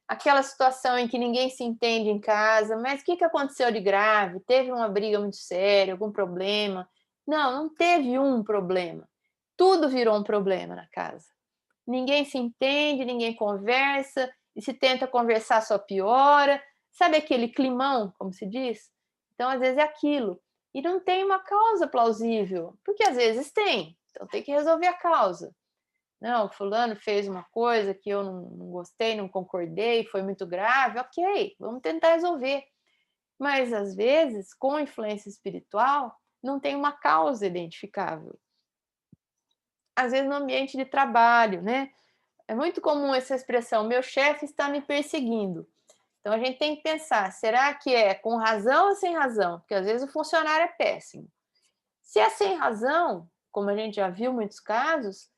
aquela situação em que ninguém se entende em casa, mas o que aconteceu de grave? Teve uma briga muito séria, algum problema? Não, não teve um problema. Tudo virou um problema na casa. Ninguém se entende, ninguém conversa, e se tenta conversar só piora. Sabe aquele climão, como se diz? Então, às vezes é aquilo. E não tem uma causa plausível, porque às vezes tem, então tem que resolver a causa. Não, fulano fez uma coisa que eu não gostei, não concordei, foi muito grave, ok, vamos tentar resolver. Mas, às vezes, com influência espiritual, não tem uma causa identificável. Às vezes, no ambiente de trabalho, né? É muito comum essa expressão, meu chefe está me perseguindo. Então, a gente tem que pensar, será que é com razão ou sem razão? Porque, às vezes, o funcionário é péssimo. Se é sem razão, como a gente já viu em muitos casos,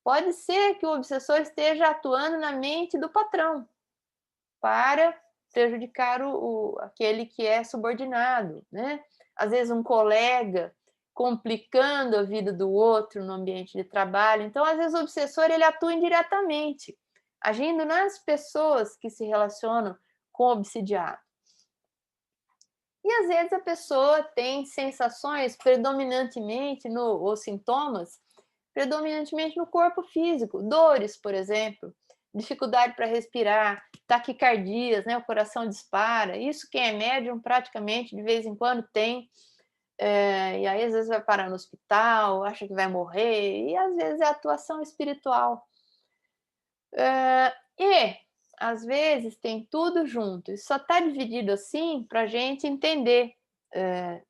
pode ser que o obsessor esteja atuando na mente do patrão para prejudicar aquele que é subordinado, né? Às vezes um colega complicando a vida do outro no ambiente de trabalho. Então, às vezes o obsessor ele atua indiretamente, agindo nas pessoas que se relacionam com o obsidiado. E às vezes a pessoa tem sensações predominantemente ou sintomas predominantemente no corpo físico, dores, por exemplo, dificuldade para respirar, taquicardias, né? O coração dispara. Isso quem é médium praticamente de vez em quando tem. e aí às vezes vai parar no hospital, acha que vai morrer, e às vezes é atuação espiritual. E às vezes tem tudo junto, e só está dividido assim para a gente entender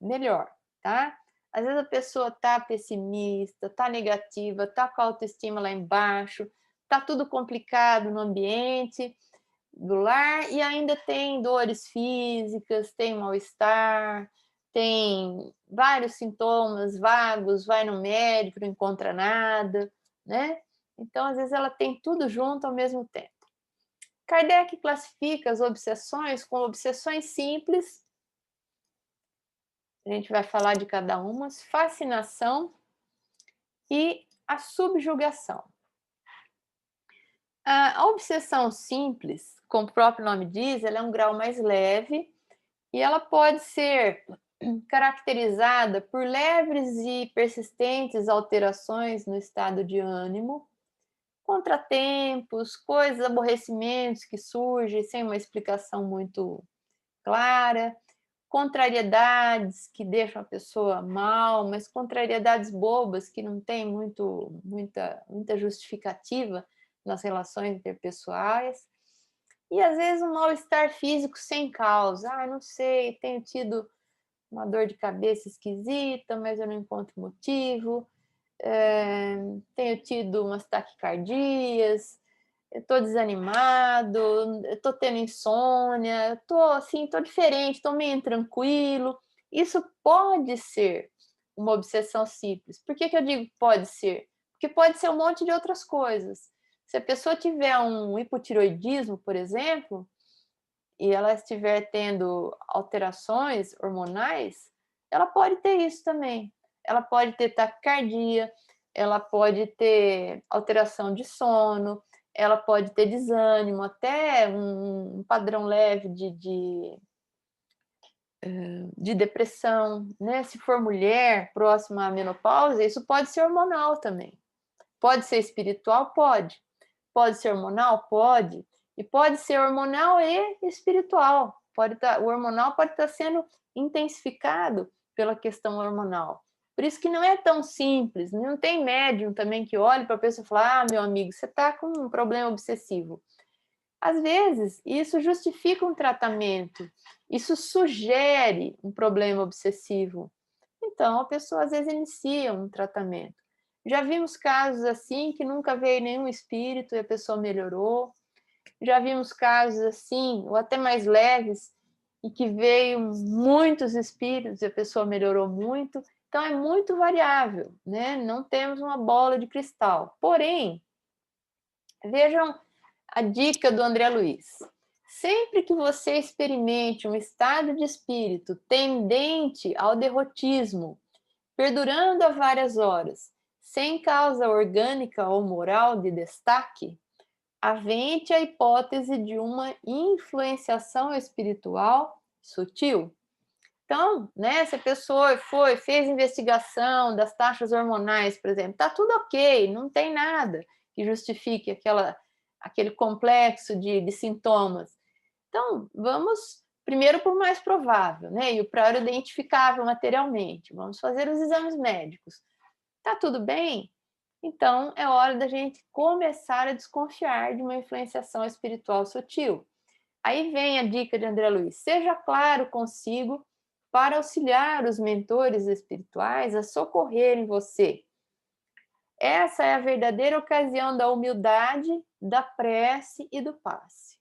melhor, tá? Às vezes a pessoa tá pessimista, tá negativa, tá com a autoestima lá embaixo, tá tudo complicado no ambiente do lar e ainda tem dores físicas, tem mal-estar, tem vários sintomas vagos, vai no médico, não encontra nada, né? Então, às vezes, ela tem tudo junto ao mesmo tempo. Kardec classifica as obsessões como obsessões simples, a gente vai falar de cada uma, fascinação e a subjugação. A obsessão simples, como o próprio nome diz, ela é um grau mais leve e ela pode ser caracterizada por leves e persistentes alterações no estado de ânimo, contratempos, coisas, aborrecimentos que surgem sem uma explicação muito clara, contrariedades que deixam a pessoa mal, mas contrariedades bobas que não têm muita justificativa nas relações interpessoais. E às vezes um mal-estar físico sem causa. Não sei, tenho tido uma dor de cabeça esquisita, mas eu não encontro motivo. Tenho tido umas taquicardias, eu estou desanimado, eu estou tendo insônia, eu estou assim, estou diferente, estou meio intranquilo. Isso pode ser uma obsessão simples. Por que eu digo pode ser? Porque pode ser um monte de outras coisas. Se a pessoa tiver um hipotiroidismo, por exemplo, e ela estiver tendo alterações hormonais, ela pode ter isso também. Ela pode ter taquicardia, ela pode ter alteração de sono, ela pode ter desânimo, até um padrão leve de depressão, né? Se for mulher próxima à menopausa, isso pode ser hormonal também. Pode ser espiritual? Pode. Pode ser hormonal? Pode. E pode ser hormonal e espiritual. O hormonal pode estar sendo intensificado pela questão hormonal. Por isso que não é tão simples. Não tem médium também que olhe para a pessoa e fala: meu amigo, você está com um problema obsessivo. Às vezes, isso justifica um tratamento. Isso sugere um problema obsessivo. Então, a pessoa às vezes inicia um tratamento. Já vimos casos assim que nunca veio nenhum espírito e a pessoa melhorou. Já vimos casos assim, ou até mais leves, e que veio muitos espíritos e a pessoa melhorou muito. Então é muito variável, né? Não temos uma bola de cristal. Porém, vejam a dica do André Luiz. Sempre que você experimente um estado de espírito tendente ao derrotismo, perdurando há várias horas, sem causa orgânica ou moral de destaque, havente a hipótese de uma influenciação espiritual sutil. Então, né, se a pessoa fez investigação das taxas hormonais, por exemplo, está tudo ok, não tem nada que justifique aquele complexo de sintomas. Então, vamos primeiro por mais provável, né? E o pior identificável materialmente. Vamos fazer os exames médicos. Tá tudo bem? Então, é hora da gente começar a desconfiar de uma influenciação espiritual sutil. Aí vem a dica de André Luiz: seja claro consigo para auxiliar os mentores espirituais a socorrerem você. Essa é a verdadeira ocasião da humildade, da prece e do passe.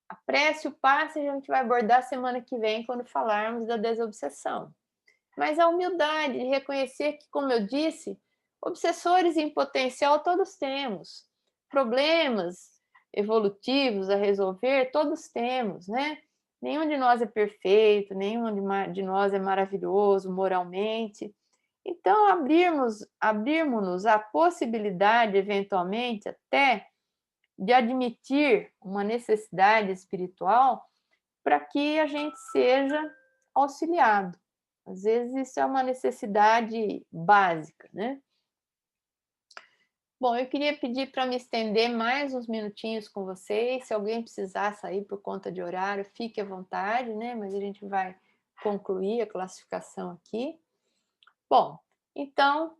A prece e o passe a gente vai abordar semana que vem quando falarmos da desobsessão. Mas a humildade de reconhecer que, como eu disse, obsessores em potencial todos temos. Problemas evolutivos a resolver todos temos, né? Nenhum de nós é perfeito, nenhum de nós é maravilhoso moralmente. Então, abrirmos-nos à possibilidade, eventualmente, até de admitir uma necessidade espiritual para que a gente seja auxiliado. Às vezes isso é uma necessidade básica, né? Bom, eu queria pedir para me estender mais uns minutinhos com vocês. Se alguém precisar sair por conta de horário, fique à vontade, né? Mas a gente vai concluir a classificação aqui. Bom, então,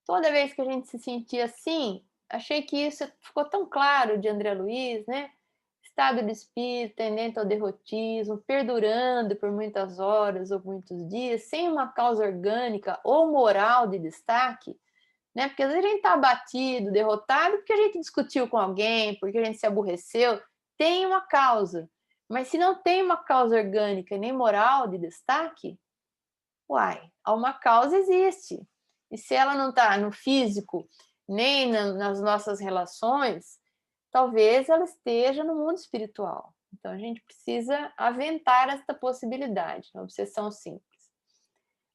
toda vez que a gente se sentia assim, achei que isso ficou tão claro de André Luiz, né? Estado de espírito tendente ao derrotismo, perdurando por muitas horas ou muitos dias, sem uma causa orgânica ou moral de destaque, né? Porque às vezes a gente está abatido, derrotado, porque a gente discutiu com alguém, porque a gente se aborreceu, tem uma causa. Mas se não tem uma causa orgânica nem moral de destaque, uai, uma causa existe. E se ela não está no físico, nem nas nossas relações, talvez ela esteja no mundo espiritual. Então a gente precisa aventar esta possibilidade, uma obsessão simples.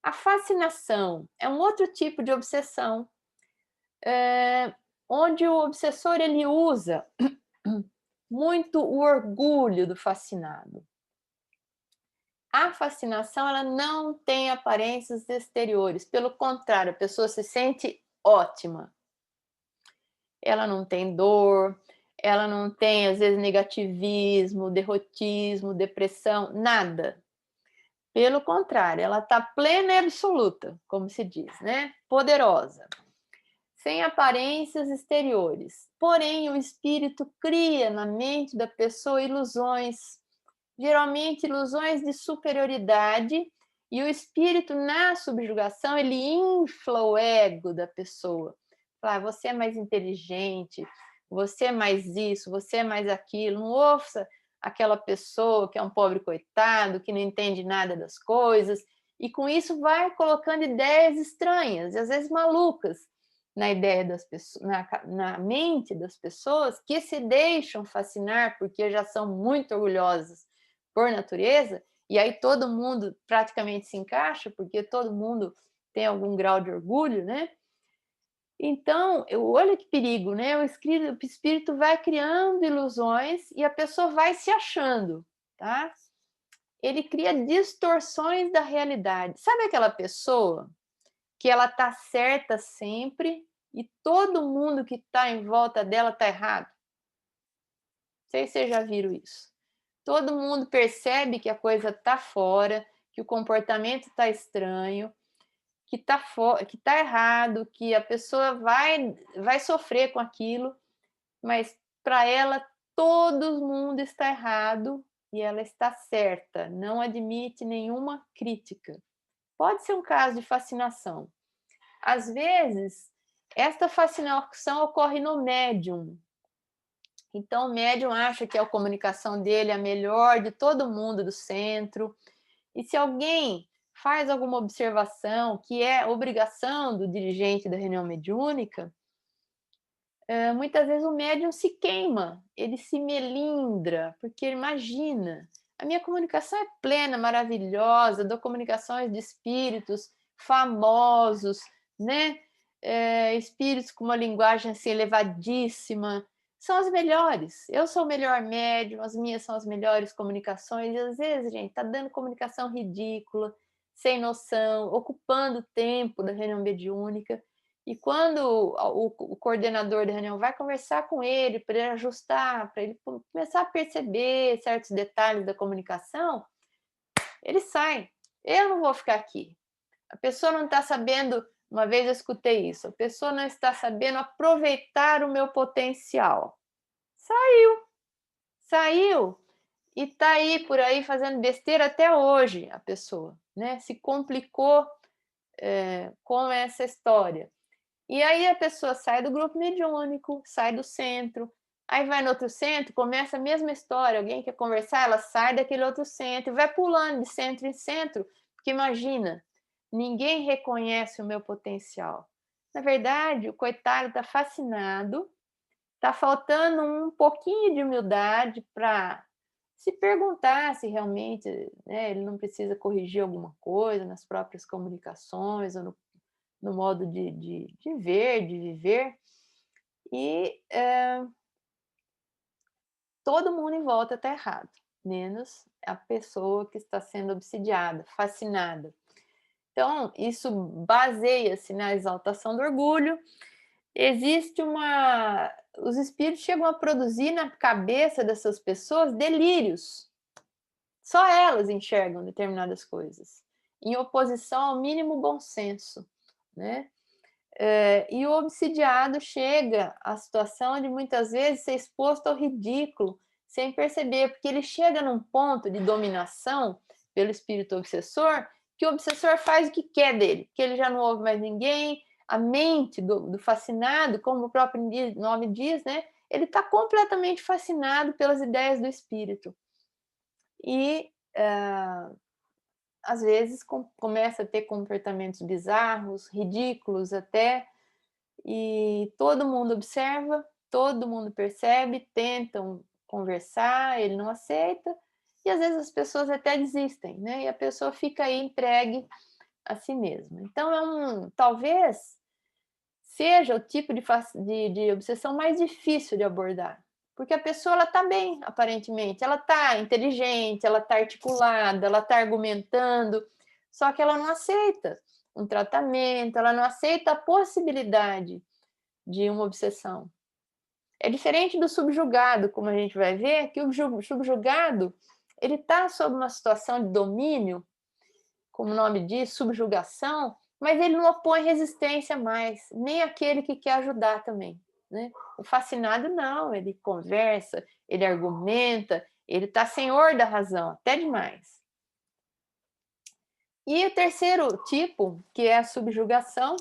A fascinação é um outro tipo de obsessão, onde o obsessor ele usa muito o orgulho do fascinado. A fascinação ela não tem aparências exteriores, pelo contrário, a pessoa se sente ótima. Ela não tem dor, ela não tem, às vezes, negativismo, derrotismo, depressão, nada. Pelo contrário, ela está plena e absoluta, como se diz, né? Poderosa, sem aparências exteriores. Porém, o espírito cria na mente da pessoa ilusões, geralmente ilusões de superioridade, e o espírito, na subjugação, ele infla o ego da pessoa. Fala, você é mais inteligente, você é mais isso, você é mais aquilo. Não ouça aquela pessoa que é um pobre coitado, que não entende nada das coisas, e com isso vai colocando ideias estranhas, e às vezes malucas, na ideia das pessoas, na mente das pessoas, que se deixam fascinar porque já são muito orgulhosas por natureza, e aí todo mundo praticamente se encaixa, porque todo mundo tem algum grau de orgulho, né? Então, olha que perigo, né? O espírito vai criando ilusões e a pessoa vai se achando, tá? Ele cria distorções da realidade. Sabe aquela pessoa que ela tá certa sempre e todo mundo que está em volta dela está errado? Não sei se vocês já viram isso. Todo mundo percebe que a coisa está fora, que o comportamento está estranho, que tá errado, que a pessoa vai sofrer com aquilo, mas para ela todo mundo está errado e ela está certa, não admite nenhuma crítica. Pode ser um caso de fascinação. Às vezes, esta fascinação ocorre no médium. Então, o médium acha que a comunicação dele é a melhor de todo mundo do centro. E se alguém faz alguma observação que é obrigação do dirigente da reunião mediúnica, muitas vezes o médium se queima, ele se melindra, porque imagina, a minha comunicação é plena, maravilhosa, dou comunicações de espíritos famosos, né? Espíritos com uma linguagem assim elevadíssima, são as melhores. Eu sou o melhor médium, as minhas são as melhores comunicações, e às vezes, gente, tá dando comunicação ridícula, sem noção, ocupando o tempo da reunião mediúnica. E quando o coordenador da reunião vai conversar com ele para ele ajustar, para ele começar a perceber certos detalhes da comunicação, ele sai. Eu não vou ficar aqui. A pessoa não está sabendo, uma vez eu escutei isso, a pessoa não está sabendo aproveitar o meu potencial. Saiu e está aí por aí fazendo besteira até hoje, a pessoa, né? Se complicou com essa história. E aí a pessoa sai do grupo mediúnico, sai do centro, aí vai no outro centro, começa a mesma história, alguém quer conversar, ela sai daquele outro centro, vai pulando de centro em centro, porque imagina, ninguém reconhece o meu potencial. Na verdade, o coitado está fascinado, está faltando um pouquinho de humildade para se perguntar se realmente, né, ele não precisa corrigir alguma coisa nas próprias comunicações ou no modo de ver, de viver, e todo mundo em volta está errado, menos a pessoa que está sendo obsidiada, fascinada. Então, isso baseia-se na exaltação do orgulho. Existe uma. Os espíritos chegam a produzir na cabeça dessas pessoas delírios. Só elas enxergam determinadas coisas. em oposição ao mínimo bom senso, né? E o obsidiado chega à situação de muitas vezes ser exposto ao ridículo sem perceber, porque ele chega num ponto de dominação pelo espírito obsessor, que o obsessor faz o que quer dele, que ele já não ouve mais ninguém, a mente do fascinado, como o próprio nome diz, né? Ele está completamente fascinado pelas ideias do espírito. E às vezes começa a ter comportamentos bizarros, ridículos até, e todo mundo observa, todo mundo percebe, tentam conversar, ele não aceita, e às vezes as pessoas até desistem, né? E a pessoa fica aí entregue a si mesma. Então talvez seja o tipo de obsessão mais difícil de abordar, porque a pessoa ela está bem, aparentemente, ela está inteligente, ela está articulada, ela está argumentando, só que ela não aceita um tratamento, ela não aceita a possibilidade de uma obsessão. É diferente do subjugado, como a gente vai ver, que o subjugado ele está sob uma situação de domínio, como o nome diz, subjugação, mas ele não opõe resistência mais, nem aquele que quer ajudar também, né? O fascinado não, ele conversa, ele argumenta, ele está senhor da razão, até demais. E o terceiro tipo, que é a subjugação,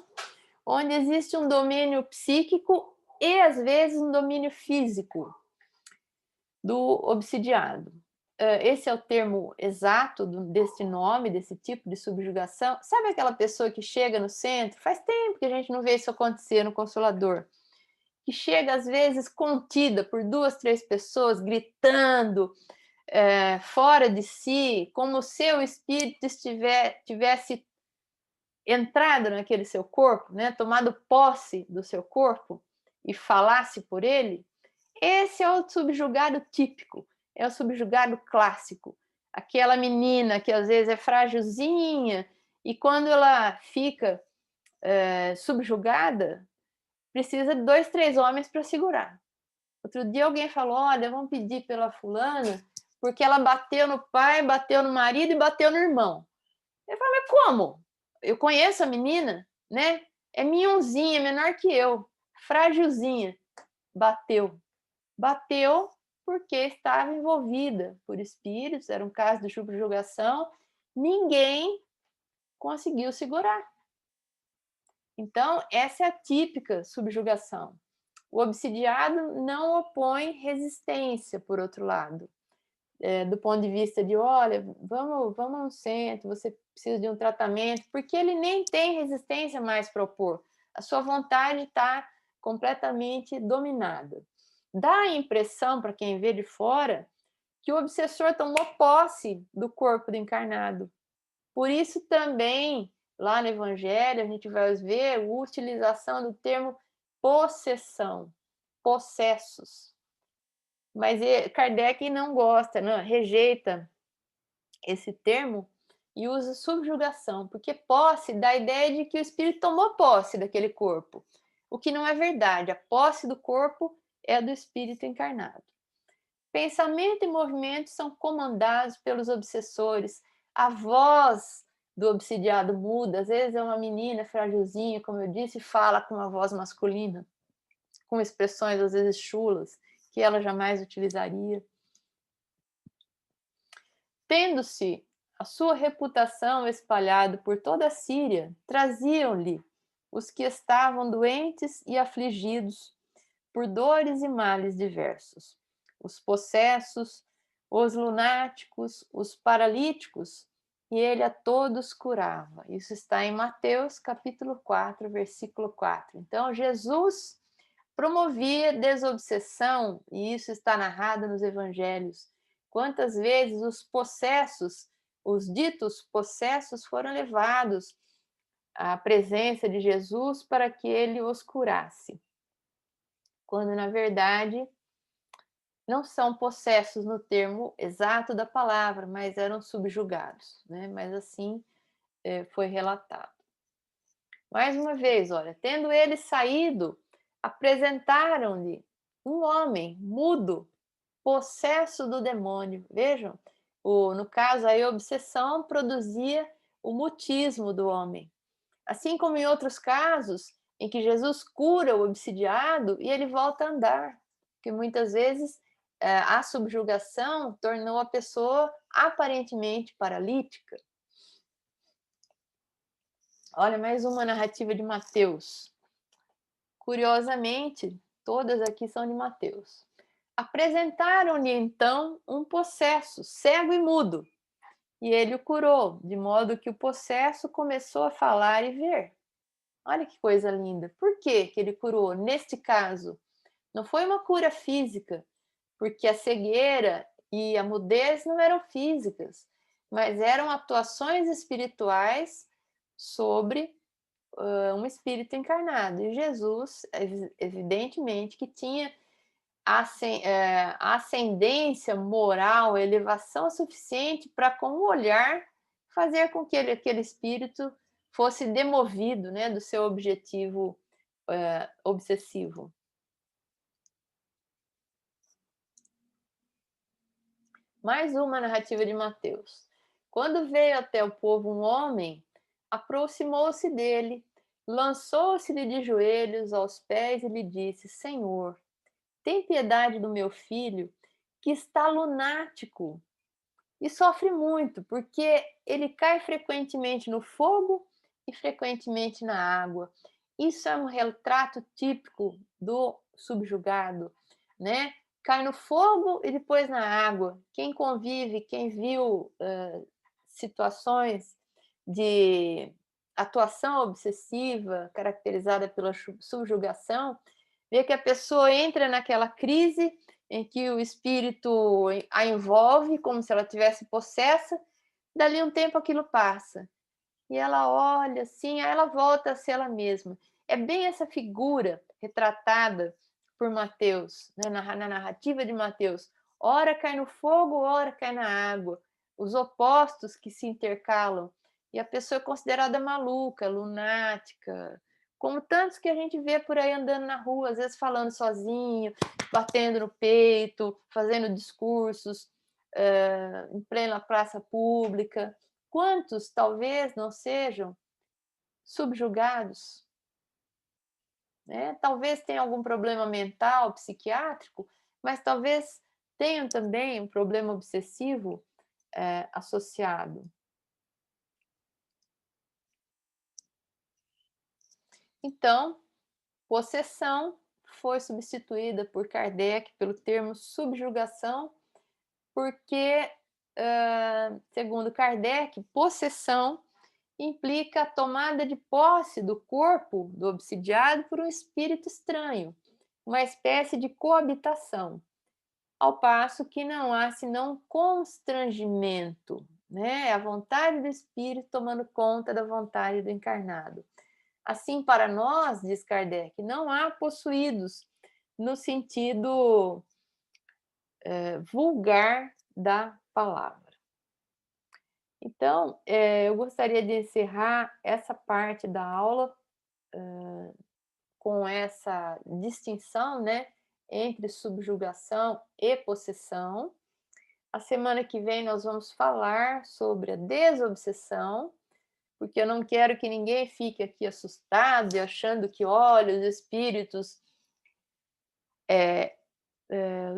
onde existe um domínio psíquico e, às vezes, um domínio físico do obsidiado. Esse é o termo exato desse nome, desse tipo de subjugação. Sabe aquela pessoa que chega no centro? Faz tempo que a gente não vê isso acontecer no Consolador. Que chega, às vezes, contida por 2, 3 pessoas, gritando, fora de si, como se o espírito tivesse entrado naquele seu corpo, né, tomado posse do seu corpo e falasse por ele. Esse é o subjugado típico, é o subjugado clássico. Aquela menina que às vezes é frágilzinha e quando ela fica subjugada, precisa de 2, 3 homens para segurar. Outro dia alguém falou, olha, vamos pedir pela fulana, porque ela bateu no pai, bateu no marido e bateu no irmão. Eu falei, mas como? Eu conheço a menina, né? É minhonzinha, menor que eu, frágilzinha. Bateu. Bateu porque estava envolvida por espíritos, era um caso de subjugação, ninguém conseguiu segurar. Então, essa é a típica subjugação. O obsidiado não opõe resistência, por outro lado. Do ponto de vista de, olha, vamos no centro, você precisa de um tratamento, porque ele nem tem resistência mais para opor. A sua vontade está completamente dominada. Dá a impressão, para quem vê de fora, que o obsessor tomou posse do corpo do encarnado. Por isso também, lá no Evangelho, a gente vai ver a utilização do termo possessão, possessos. Mas Kardec não gosta, não, rejeita esse termo e usa subjugação, porque posse dá a ideia de que o espírito tomou posse daquele corpo, o que não é verdade. A posse do corpo é do espírito encarnado. Pensamento e movimento são comandados pelos obsessores. A voz do obsidiado muda, às vezes é uma menina frágilzinha, como eu disse, fala com uma voz masculina, com expressões às vezes chulas, que ela jamais utilizaria. Tendo-se a sua reputação espalhada por toda a Síria, traziam-lhe os que estavam doentes e afligidos por dores e males diversos, os possessos, os lunáticos, os paralíticos, e ele a todos curava. Isso está em Mateus capítulo 4, versículo 4. Então, Jesus promovia desobsessão, e isso está narrado nos evangelhos. Quantas vezes os possessos, os ditos possessos, foram levados à presença de Jesus para que ele os curasse, quando na verdade não são possessos no termo exato da palavra, mas eram subjugados, né? Mas assim foi relatado. Mais uma vez, olha, tendo ele saído, apresentaram-lhe um homem mudo, possesso do demônio. Vejam, no caso aí, a obsessão produzia o mutismo do homem. Assim como em outros casos em que Jesus cura o obsidiado e ele volta a andar, porque muitas vezes a subjugação tornou a pessoa aparentemente paralítica. Olha, mais uma narrativa de Mateus. Curiosamente, todas aqui são de Mateus. Apresentaram-lhe então um possesso, cego e mudo, e ele o curou, de modo que o possesso começou a falar e ver. Olha que coisa linda. Por que ele curou? Neste caso, não foi uma cura física, porque a cegueira e a mudez não eram físicas, mas eram atuações espirituais sobre um espírito encarnado. E Jesus, evidentemente, que tinha a ascendência moral, a elevação suficiente para, com o olhar, fazer com que aquele espírito fosse demovido, né, do seu objetivo obsessivo. Mais uma narrativa de Mateus. Quando veio até o povo um homem, aproximou-se dele, lançou-se-lhe de joelhos aos pés e lhe disse: Senhor, tem piedade do meu filho, que está lunático e sofre muito, porque ele cai frequentemente no fogo e frequentemente na água. Isso é um retrato típico do subjugado, né? Cai no fogo e depois na água. Quem convive, quem viu situações de atuação obsessiva caracterizada pela subjugação, vê que a pessoa entra naquela crise em que o espírito a envolve como se ela tivesse possessa, dali um tempo aquilo passa. E ela olha assim, aí ela volta a ser ela mesma. É bem essa figura retratada por Mateus, né, na narrativa de Mateus. Ora cai no fogo, ora cai na água. Os opostos que se intercalam. E a pessoa é considerada maluca, lunática, como tantos que a gente vê por aí andando na rua, às vezes falando sozinho, batendo no peito, fazendo discursos em plena praça pública. Quantos talvez não sejam subjugados, né? Talvez tenham algum problema mental, psiquiátrico, mas talvez tenham também um problema obsessivo associado. Então, possessão foi substituída por Kardec pelo termo subjugação, porque, segundo Kardec, possessão implica a tomada de posse do corpo do obsidiado por um espírito estranho, uma espécie de coabitação, ao passo que não há senão constrangimento, né? A vontade do espírito tomando conta da vontade do encarnado. Assim, para nós, diz Kardec, não há possuídos no sentido vulgar da palavra. Então, eu gostaria de encerrar essa parte da aula com essa distinção, né, entre subjugação e possessão. A semana que vem nós vamos falar sobre a desobsessão, porque eu não quero que ninguém fique aqui assustado e achando que, olha, os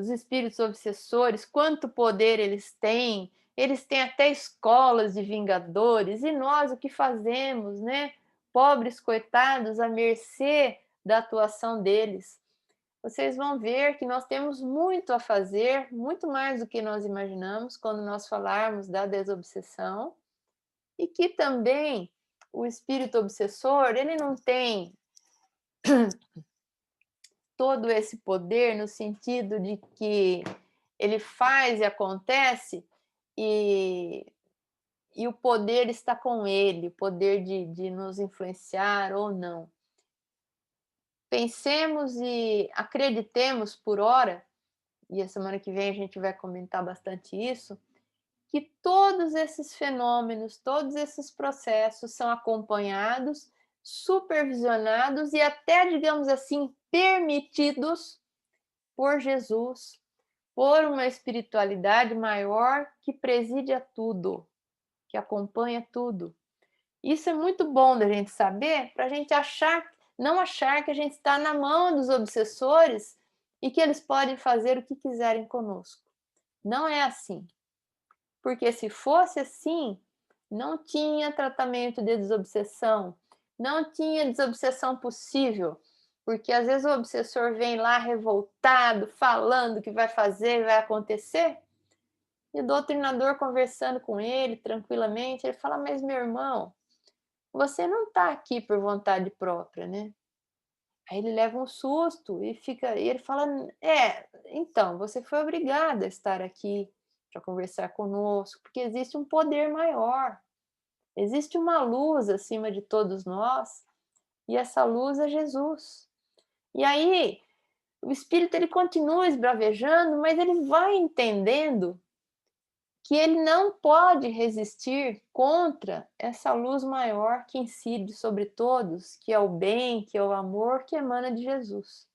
espíritos obsessores, quanto poder eles têm até escolas de vingadores, e nós o que fazemos, né? Pobres coitados, à mercê da atuação deles. Vocês vão ver que nós temos muito a fazer, muito mais do que nós imaginamos, quando nós falarmos da desobsessão, e que também o espírito obsessor, ele não tem todo esse poder no sentido de que ele faz e acontece e, e o poder está com ele, o poder de nos influenciar ou não. Pensemos e acreditemos por hora, e a semana que vem a gente vai comentar bastante isso, que todos esses fenômenos, todos esses processos são acompanhados, supervisionados e até, digamos assim, permitidos por Jesus, por uma espiritualidade maior que preside a tudo, que acompanha tudo. Isso é muito bom da gente saber, para a gente não achar que a gente está na mão dos obsessores e que eles podem fazer o que quiserem conosco. Não é assim. Porque se fosse assim, não tinha tratamento de desobsessão, não tinha desobsessão possível, porque às vezes o obsessor vem lá revoltado, falando que vai fazer, vai acontecer, e o doutrinador conversando com ele tranquilamente, ele fala: Mas meu irmão, você não está aqui por vontade própria, né? Aí ele leva um susto e ele fala: então, você foi obrigado a estar aqui para conversar conosco, porque existe um poder maior, existe uma luz acima de todos nós, e essa luz é Jesus. E aí, o espírito ele continua esbravejando, mas ele vai entendendo que ele não pode resistir contra essa luz maior que incide sobre todos, que é o bem, que é o amor que emana de Jesus.